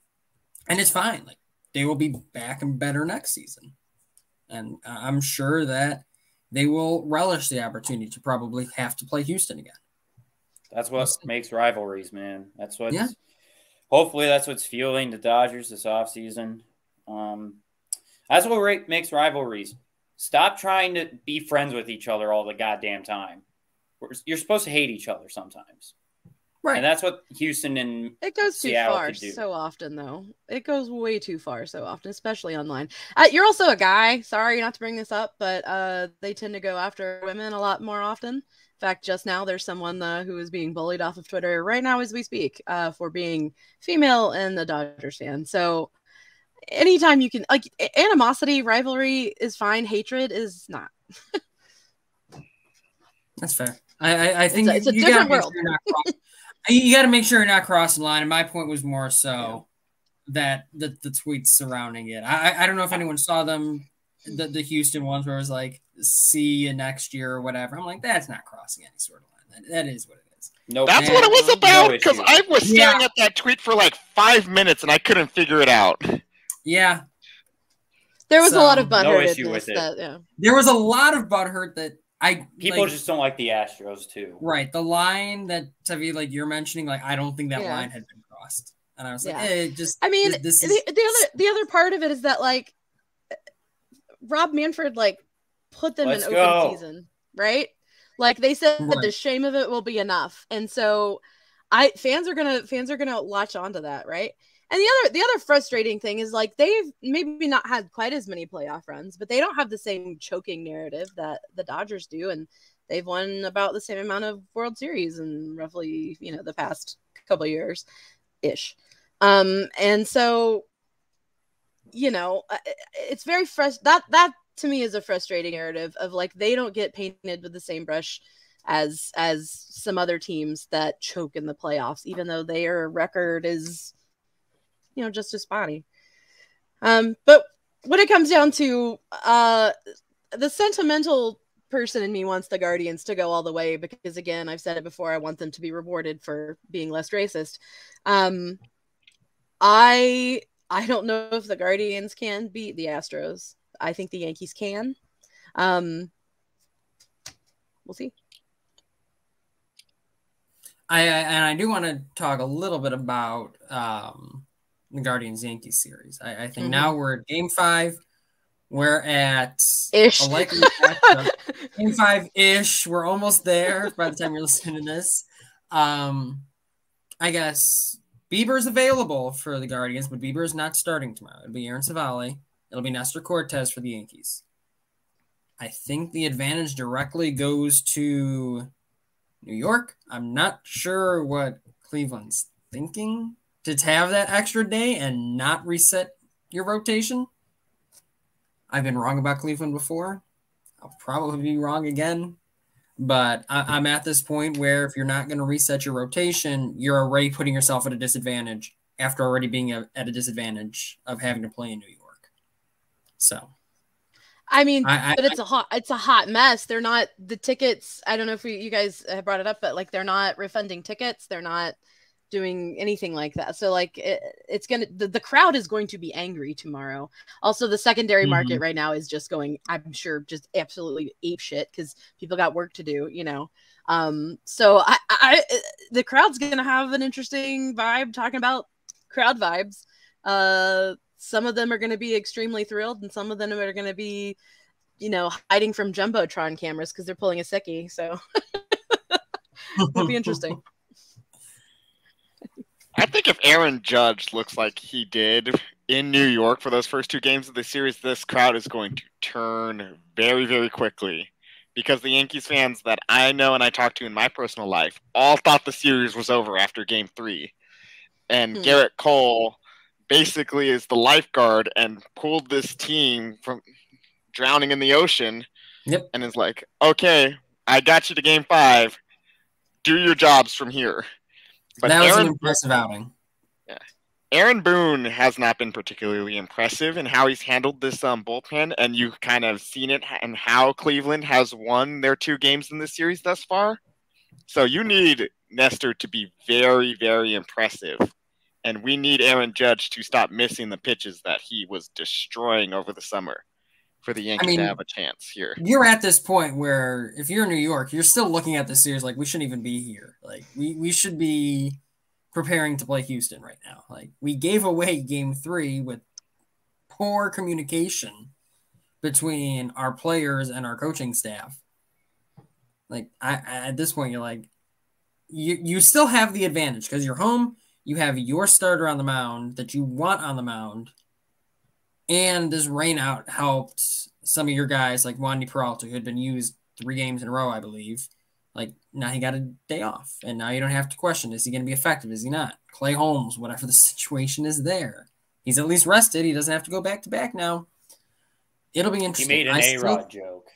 and it's fine. Like, they will be back and better next season, and I'm sure that they will relish the opportunity to probably have to play Houston again. That's what makes rivalries, man. That's what. Yeah. Hopefully, that's what's fueling the Dodgers this offseason. That's what makes rivalries. Stop trying to be friends with each other all the goddamn time. You're supposed to hate each other sometimes. Right. And that's what Houston and it goes too Seattle far could do. So often, though. It goes way too far so often, especially online. You're also a guy. Sorry not to bring this up, but they tend to go after women a lot more often. In fact, just now there's someone who is being bullied off of Twitter right now as we speak for being female and the Dodgers fan. So anytime you can, like, animosity, rivalry is fine. Hatred is not. That's fair. I think it's a different world. You got to make sure you're not crossing the line. And my point was more so that the tweets surrounding it. I don't know if anyone saw them, the Houston ones where it was like, see you next year or whatever. I'm like, that's not crossing any sort of line. That is what it is. Nope. That's what it was about, because I was staring at that tweet for like 5 minutes and I couldn't figure it out. Yeah. There was a lot of butthurt. No issue with it. There was a lot of butthurt that people just don't like the Astros too. Right. The line that Tavi, like you're mentioning, like I don't think that line had been crossed. And I was like, I mean, the other part of it is that, like, Rob Manfred, like, put them in open season, right? Like, they said that the shame of it will be enough. And so fans are gonna latch onto that, right? And the other frustrating thing is, like, they've maybe not had quite as many playoff runs, but they don't have the same choking narrative that the Dodgers do, and they've won about the same amount of World Series in roughly, the past couple of years ish. And so, it's very that to me is a frustrating narrative of, like, they don't get painted with the same brush as some other teams that choke in the playoffs, even though their record is just as spotty. But when it comes down to the sentimental person in me wants the Guardians to go all the way, because, again, I've said it before, I want them to be rewarded for being less racist. I don't know if the Guardians can beat the Astros. I think the Yankees can. We'll see. I do want to talk a little bit about the Guardians-Yankees series. I think now we're at Game 5. We're at ish. A likely Game 5-ish. We're almost there by the time you're listening to this. I guess Bieber's available for the Guardians, but Bieber is not starting tomorrow. It'll be Aaron Savali. It'll be Nestor Cortez for the Yankees. I think the advantage directly goes to New York. I'm not sure what Cleveland's thinking to have that extra day and not reset your rotation. I've been wrong about Cleveland before. I'll probably be wrong again. But I'm at this point where if you're not going to reset your rotation, you're already putting yourself at a disadvantage after already being at a disadvantage of having to play in New York. So, I mean, but it's a hot mess. They're not the tickets. I don't know if you guys have brought it up, but, like, they're not refunding tickets. They're not doing anything like that. So, like, the crowd is going to be angry tomorrow. Also, the secondary market right now is just going, I'm sure, just absolutely ape shit because people got work to do, So the crowd's going to have an interesting vibe. Talking about crowd vibes. Some of them are going to be extremely thrilled, and some of them are going to be, hiding from Jumbotron cameras because they're pulling a sickie. So it'll be interesting. I think if Aaron Judge looks like he did in New York for those first 2 games of the series, this crowd is going to turn very, very quickly, because the Yankees fans that I know and I talked to in my personal life all thought the series was over after Game 3. And Garrett Cole basically is the lifeguard and pulled this team from drowning in the ocean. Yep. And is like, okay, I got you to Game 5. Do your jobs from here. But that was an impressive outing. Yeah. Aaron Boone has not been particularly impressive in how he's handled this bullpen, and you've kind of seen it and how Cleveland has won their 2 games in this series thus far. So you need Nestor to be very, very impressive, and we need Aaron Judge to stop missing the pitches that he was destroying over the summer for the Yankees to have a chance here. You're at this point where if you're in New York, you're still looking at the series like we shouldn't even be here. Like we should be preparing to play Houston right now. Like we gave away Game 3 with poor communication between our players and our coaching staff. Like at this point, you're like, you still have the advantage because you're home. You have your starter on the mound that you want on the mound. And this rain out helped some of your guys like Wandy Peralta, who had been used 3 games in a row, I believe. Like now he got a day off, and now you don't have to question, is he going to be effective? Is he not? Clay Holmes, whatever the situation is there. He's at least rested. He doesn't have to go back-to-back now. It'll be interesting. He made an A-Rod joke.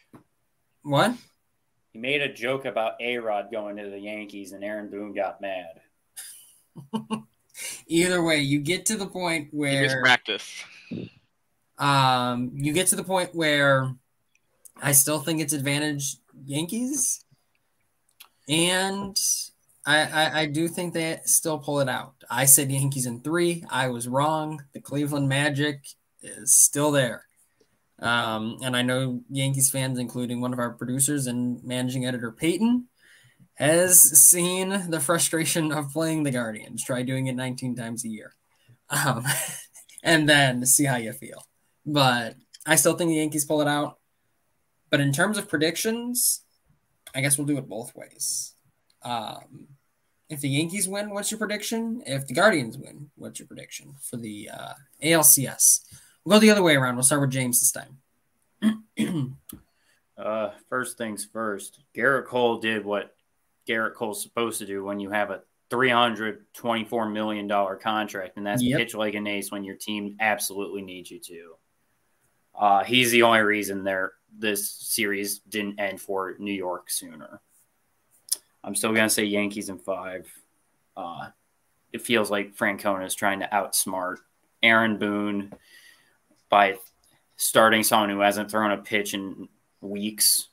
What? He made a joke about A-Rod going to the Yankees, and Aaron Boone got mad. Either way, you get to the point where... He missed practice. You get to the point where I still think it's advantage Yankees, and I do think they still pull it out. I said Yankees in 3. I was wrong. The Cleveland Magic is still there. And I know Yankees fans, including one of our producers and managing editor Peyton, has seen the frustration of playing the Guardians. Try doing it 19 times a year. And then see how you feel. But I still think the Yankees pull it out. But in terms of predictions, I guess we'll do it both ways. If the Yankees win, what's your prediction? If the Guardians win, what's your prediction for the ALCS? We'll go the other way around. We'll start with James this time. First things first. Garrett Cole did what Garrett Cole's supposed to do when you have a $324 million contract, and that's pitch like an ace when your team absolutely needs you to. He's the only reason this series didn't end for New York sooner. I'm still going to say Yankees in 5. It feels like Francona is trying to outsmart Aaron Boone by starting someone who hasn't thrown a pitch in weeks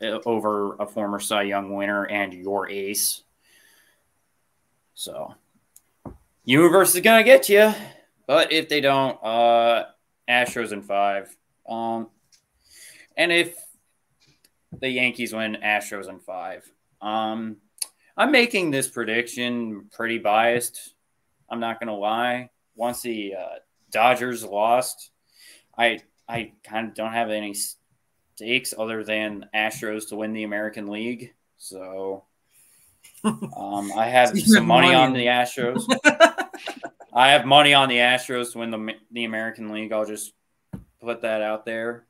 over a former Cy Young winner and your ace. So, universe is going to get you. But if they don't, Astros in 5. And if the Yankees win, Astros in 5. I'm making this prediction pretty biased. I'm not going to lie. Once the Dodgers lost, I kind of don't have any stakes other than Astros to win the American League. So I have some money on the Astros. I have money on the Astros to win the American League. I'll just put that out there.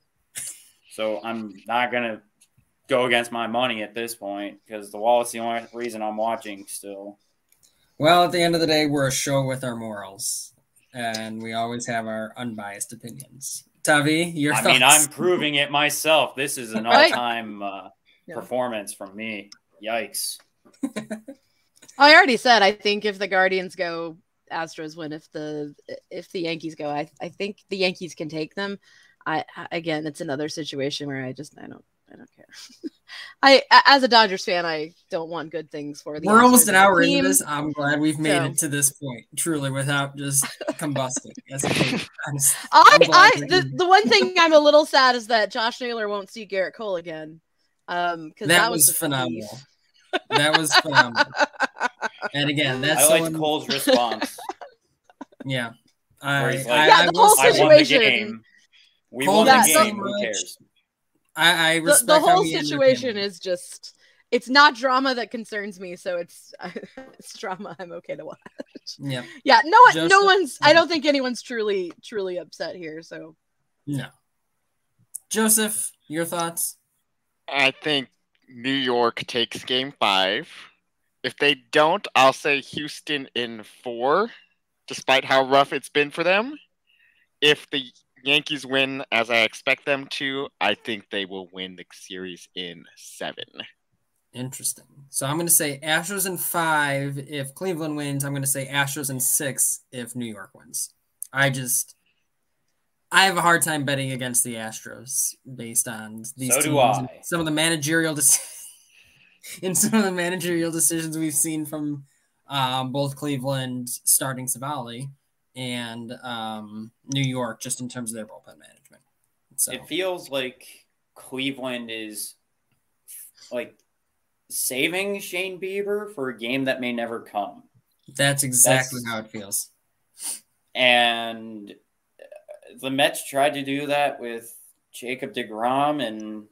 So I'm not going to go against my money at this point because the Wallet's the only reason I'm watching still. Well, at the end of the day, we're a show with our morals, and we always have our unbiased opinions. Tavi, your thoughts? I mean, I'm proving it myself. This is an all-time performance from me. Yikes. I already said I think if the Guardians go, Astros win. If the Yankees go, I think the Yankees can take them. Again, it's another situation where I don't care. As a Dodgers fan, I don't want good things for the. We're almost an hour into this. I'm glad we've made it to this point, truly, without just combusting. The one thing I'm a little sad is that Josh Naylor won't see Garrett Cole again. Because that was phenomenal. That was phenomenal. And again, that's I liked Cole's response. Yeah, the whole situation. We won the game. Who cares? I respect the whole situation is just, it's not drama that concerns me, so it's drama I'm okay to watch. Yeah. Yeah, no one's I don't think anyone's truly upset here, so. No. Joseph, your thoughts? I think New York takes Game 5. If they don't, I'll say Houston in 4, despite how rough it's been for them. If the Yankees win as I expect them to, I think they will win the series in 7. Interesting. So I'm going to say Astros in 5 if Cleveland wins. I'm going to say Astros in 6 if New York wins. I have a hard time betting against the Astros based on these So teams. do I. Some of the managerial decisions we've seen from both Cleveland starting Savali and New York, just in terms of their bullpen management. So It feels like Cleveland is like saving Shane Bieber for a game that may never come. that's exactly how it feels. And the Mets tried to do that with Jacob deGrom, and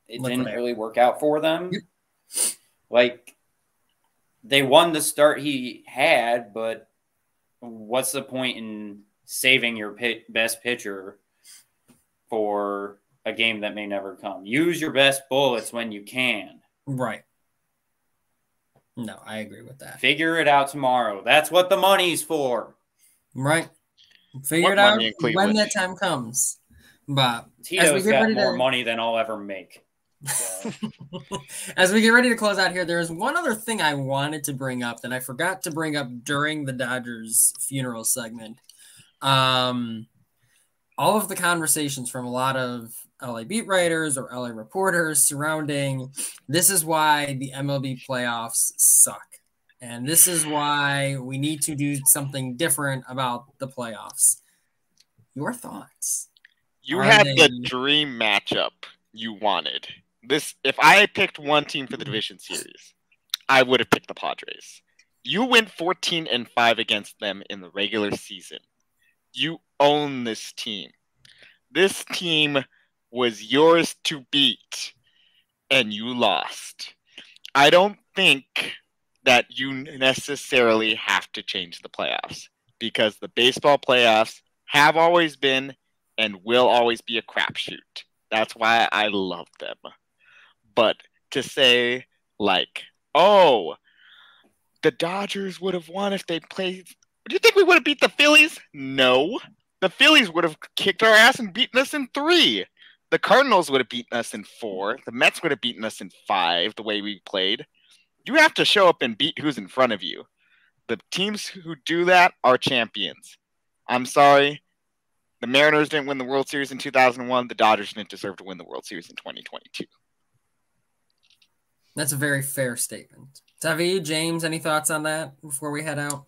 it didn't really work out for them. Yep. Like, they won the start he had, but what's the point in saving your best pitcher for a game that may never come? Use your best bullets when you can. Right. No, I agree with that. Figure it out tomorrow. That's what the money's for. Right. Figure What it out money in when Cleveland? that time comes. But Tito's got more money than I'll ever make. So. As we get ready to close out here, there is one other thing I wanted to bring up that I forgot to bring up during the Dodgers funeral segment. All of the conversations from a lot of LA beat writers or LA reporters surrounding this is why the MLB playoffs suck. And this is why we need to do something different about the playoffs. Your thoughts? You had the dream matchup you wanted. If I picked one team for the division series, I would have picked the Padres. You went 14-5 against them in the regular season. You own this team. This team was yours to beat, and you lost. I don't think that you necessarily have to change the playoffs, because the baseball playoffs have always been and will always be a crapshoot. That's why I love them. But to say, like, oh, the Dodgers would have won if they played. Do you think we would have beat the Phillies? No. The Phillies would have kicked our ass and beaten us in 3. The Cardinals would have beaten us in 4. The Mets would have beaten us in 5, the way we played. You have to show up and beat who's in front of you. The teams who do that are champions. I'm sorry. The Mariners didn't win the World Series in 2001. The Dodgers didn't deserve to win the World Series in 2022. That's a very fair statement. Tavi, James, any thoughts on that before we head out?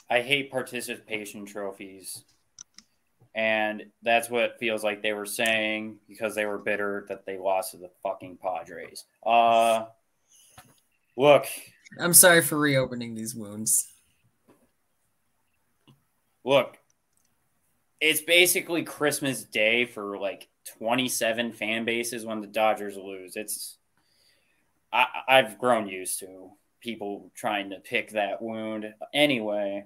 I hate participation trophies. And that's what it feels like they were saying because they were bitter that they lost to the fucking Padres. Look. I'm sorry for reopening these wounds. Look. It's basically Christmas Day for like 27 fan bases when the Dodgers lose. I've grown used to people trying to pick that wound. Anyway,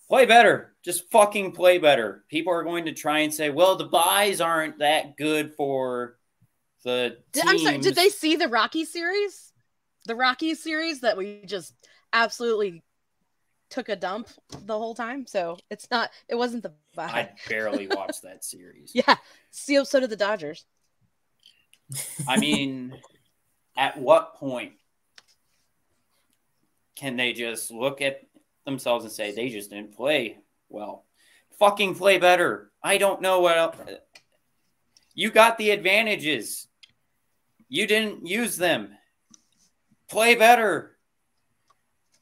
play better. Just fucking play better. People are going to try and say, well, the buys aren't that good for the teams. I'm sorry, did they see the Rocky series? The Rocky series that we just absolutely took a dump the whole time. So it wasn't the buy. I barely watched that series. Yeah. So did the Dodgers. I mean, at what point can they just look at themselves and say they just didn't play well? Fucking play better. I don't know what else. You got the advantages. You didn't use them. Play better.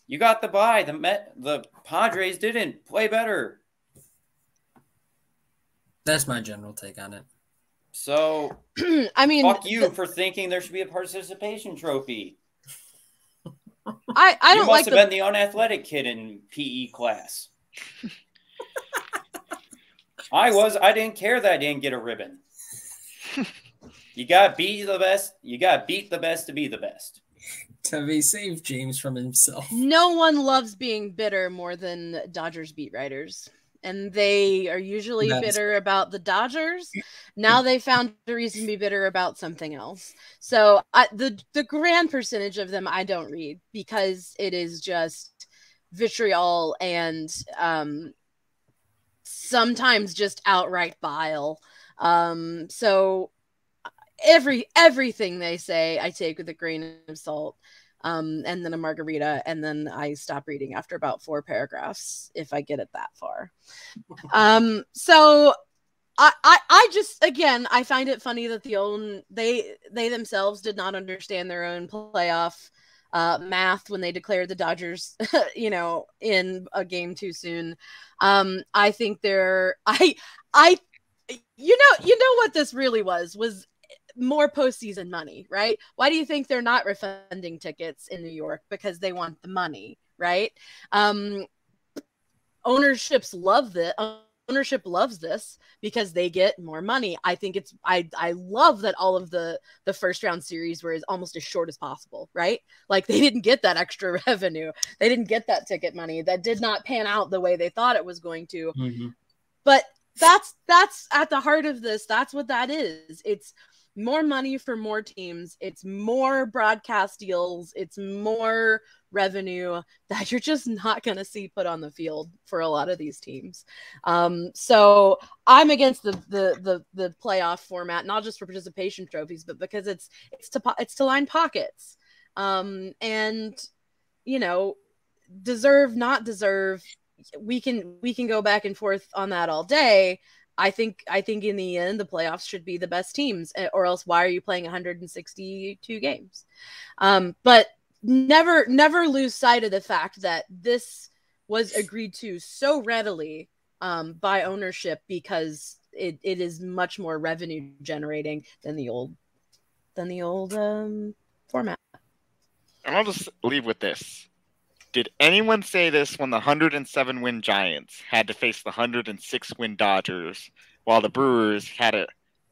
You got the bye. The Padres didn't. Play better. That's my general take on it. So, I mean, fuck you for thinking there should be a participation trophy. I don't you like must have been the unathletic kid in PE class. I didn't care that I didn't get a ribbon. You got beat the best. You got beat the best to be the best. Tavi, save James from himself. No one loves being bitter more than Dodgers beat writers. and they are usually bitter about the Dodgers. Now they found a reason to be bitter about something else. So the grand percentage of them I don't read, because it is just vitriol and sometimes just outright bile. So everything they say I take with a grain of salt. And then a margarita, and then I stop reading after about 4 paragraphs if I get it that far. So I just, again, I find it funny that they themselves did not understand their own playoff math when they declared the Dodgers, in a game too soon. I think you know what this really was more postseason money, right? Why do you think they're not refunding tickets in New York? Because they want the money, right? Ownership loves this because they get more money. I think I love that all of the first round series were almost as short as possible, right? Like, they didn't get that extra revenue. They didn't get that ticket money. That did not pan out the way they thought it was going to. Mm-hmm. But that's at the heart of this. That's what that is. It's more money for more teams. It's more broadcast deals. It's more revenue that you're just not going to see put on the field for a lot of these teams. So I'm against the playoff format, not just for participation trophies, but because it's to line pockets. And deserve, not deserve. We can go back and forth on that all day. I think in the end, the playoffs should be the best teams, or else why are you playing 162 games? But never lose sight of the fact that this was agreed to so readily by ownership, because it is much more revenue generating than the old format. And I'll just leave with this. Did anyone say this when the 107-win Giants had to face the 106-win Dodgers, while the Brewers had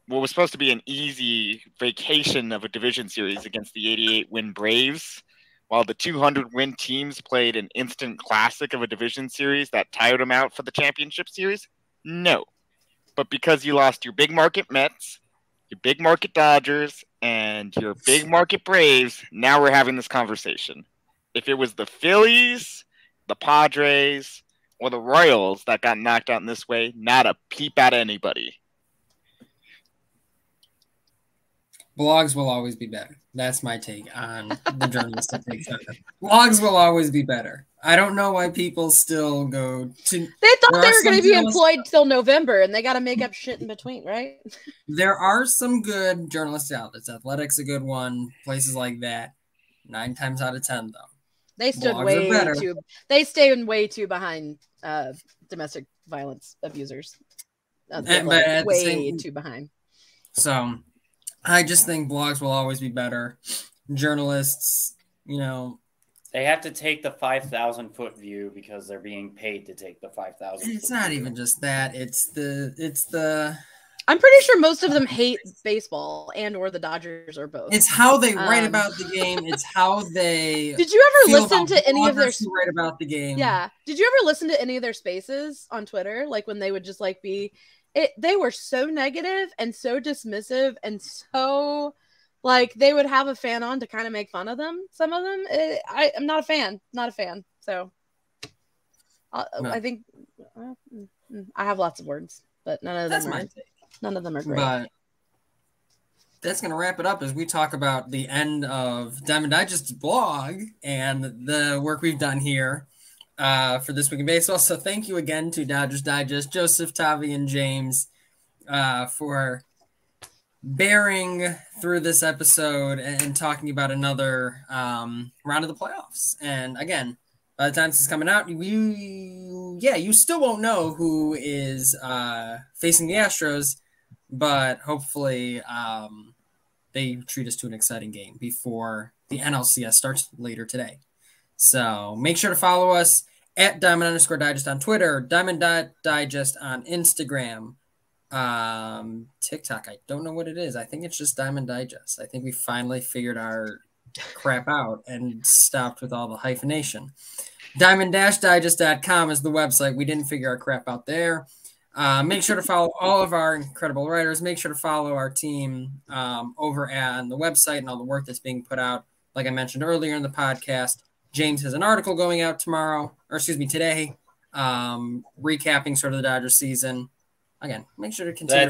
what was supposed to be an easy vacation of a division series against the 88-win Braves, while the 200-win teams played an instant classic of a division series that tired them out for the championship series? No. But because you lost your big market Mets, your big market Dodgers, and your big market Braves, now we're having this conversation. If it was the Phillies, the Padres, or the Royals that got knocked out in this way, not a peep at anybody. Blogs will always be better. That's my take on the journalistic take. Blogs will always be better. I don't know why people still go to... They thought they were going to be employed till November, and they got to make up shit in between, right? There are some good journalistic outlets. Athletics a good one. Places like that. 9 times out of 10, though. They stood They stayed way too behind domestic violence abusers. Way too behind. So, I just think blogs will always be better. Journalists, they have to take the 5,000-foot view because they're being paid to take the 5,000. It's not view. Even just that. It's the. I'm pretty sure most of them hate baseball or the Dodgers or both. It's how they write about the game. It's how they. Did you ever listen to any of their write about the game? Yeah. Did you ever listen to any of their spaces on Twitter? Like when they would just be, they were so negative and so dismissive and so they would have a fan on to kind of make fun of them. Some of them, I'm not a fan. Not a fan. So no. I think I have lots of words, but none of them are. None of them are great. But that's going to wrap it up as we talk about the end of Diamond Digest's blog and the work we've done here for This Week in Baseball. So thank you again to Dodgers Digest, Joseph, Tavi, and James for bearing through this episode and talking about another round of the playoffs. And again, by the time this is coming out, you still won't know who is facing the Astros. But hopefully they treat us to an exciting game before the NLCS starts later today. So make sure to follow us at Diamond_Digest on Twitter, Diamond.Digest on Instagram, TikTok. I don't know what it is. I think it's just Diamond Digest. I think we finally figured our crap out and stopped with all the hyphenation. Diamond-digest.com is the website. We didn't figure our crap out there. Make sure to follow all of our incredible writers. Make sure to follow our team over on the website and all the work that's being put out. Like I mentioned earlier in the podcast, James has an article going out today, recapping sort of the Dodgers season. Again, make sure to continue.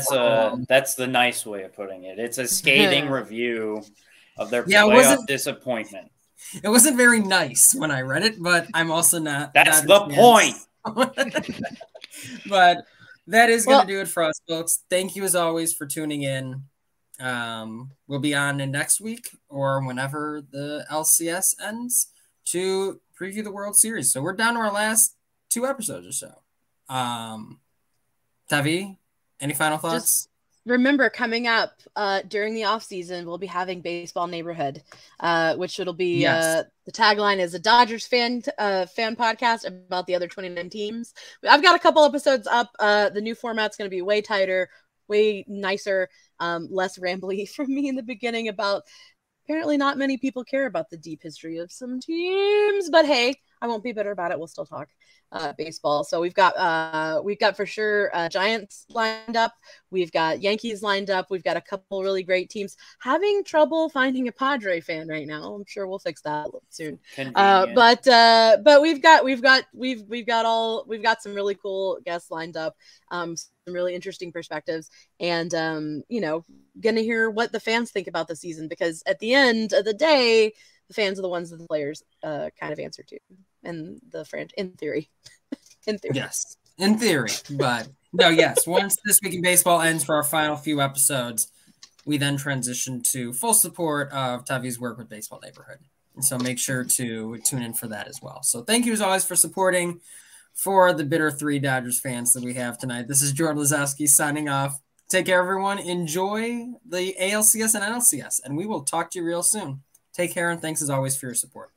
That's the nice way of putting it. It's a scathing review of their playoff disappointment. It wasn't very nice when I read it, but I'm also not. That's the point. But that is going to do it for us, folks. Thank you as always for tuning in. We'll be on in next week or whenever the LCS ends to preview the World Series. So we're down to our last 2 episodes or so. Tavi, any final thoughts? Just remember, coming up during the off season, we'll be having Baseball Neighborhood, which it'll be the tagline is a Dodgers fan podcast about the other 29 teams. I've got a couple episodes up. The new format's going to be way tighter, way nicer, less rambly from me in the beginning about apparently not many people care about the deep history of some teams, but hey, I won't be bitter about it. We'll still talk baseball. So we've got for sure Giants lined up. We've got Yankees lined up. We've got a couple really great teams. Having trouble finding a Padre fan right now. I'm sure we'll fix that soon. But we've got some really cool guests lined up. Some really interesting perspectives, and gonna hear what the fans think about the season, because at the end of the day, the fans are the ones that the players kind of answer to, and the franchise in theory. Yes, in theory. But no, yes. Once This Week in Baseball ends for our final few episodes, we then transition to full support of Tavi's work with Baseball Neighborhood. And so make sure to tune in for that as well. So thank you as always for supporting for the bitter 3 Dodgers fans that we have tonight. This is Jordan Lazowski signing off. Take care, everyone. Enjoy the ALCS and NLCS, and we will talk to you real soon. Take care, and thanks as always for your support.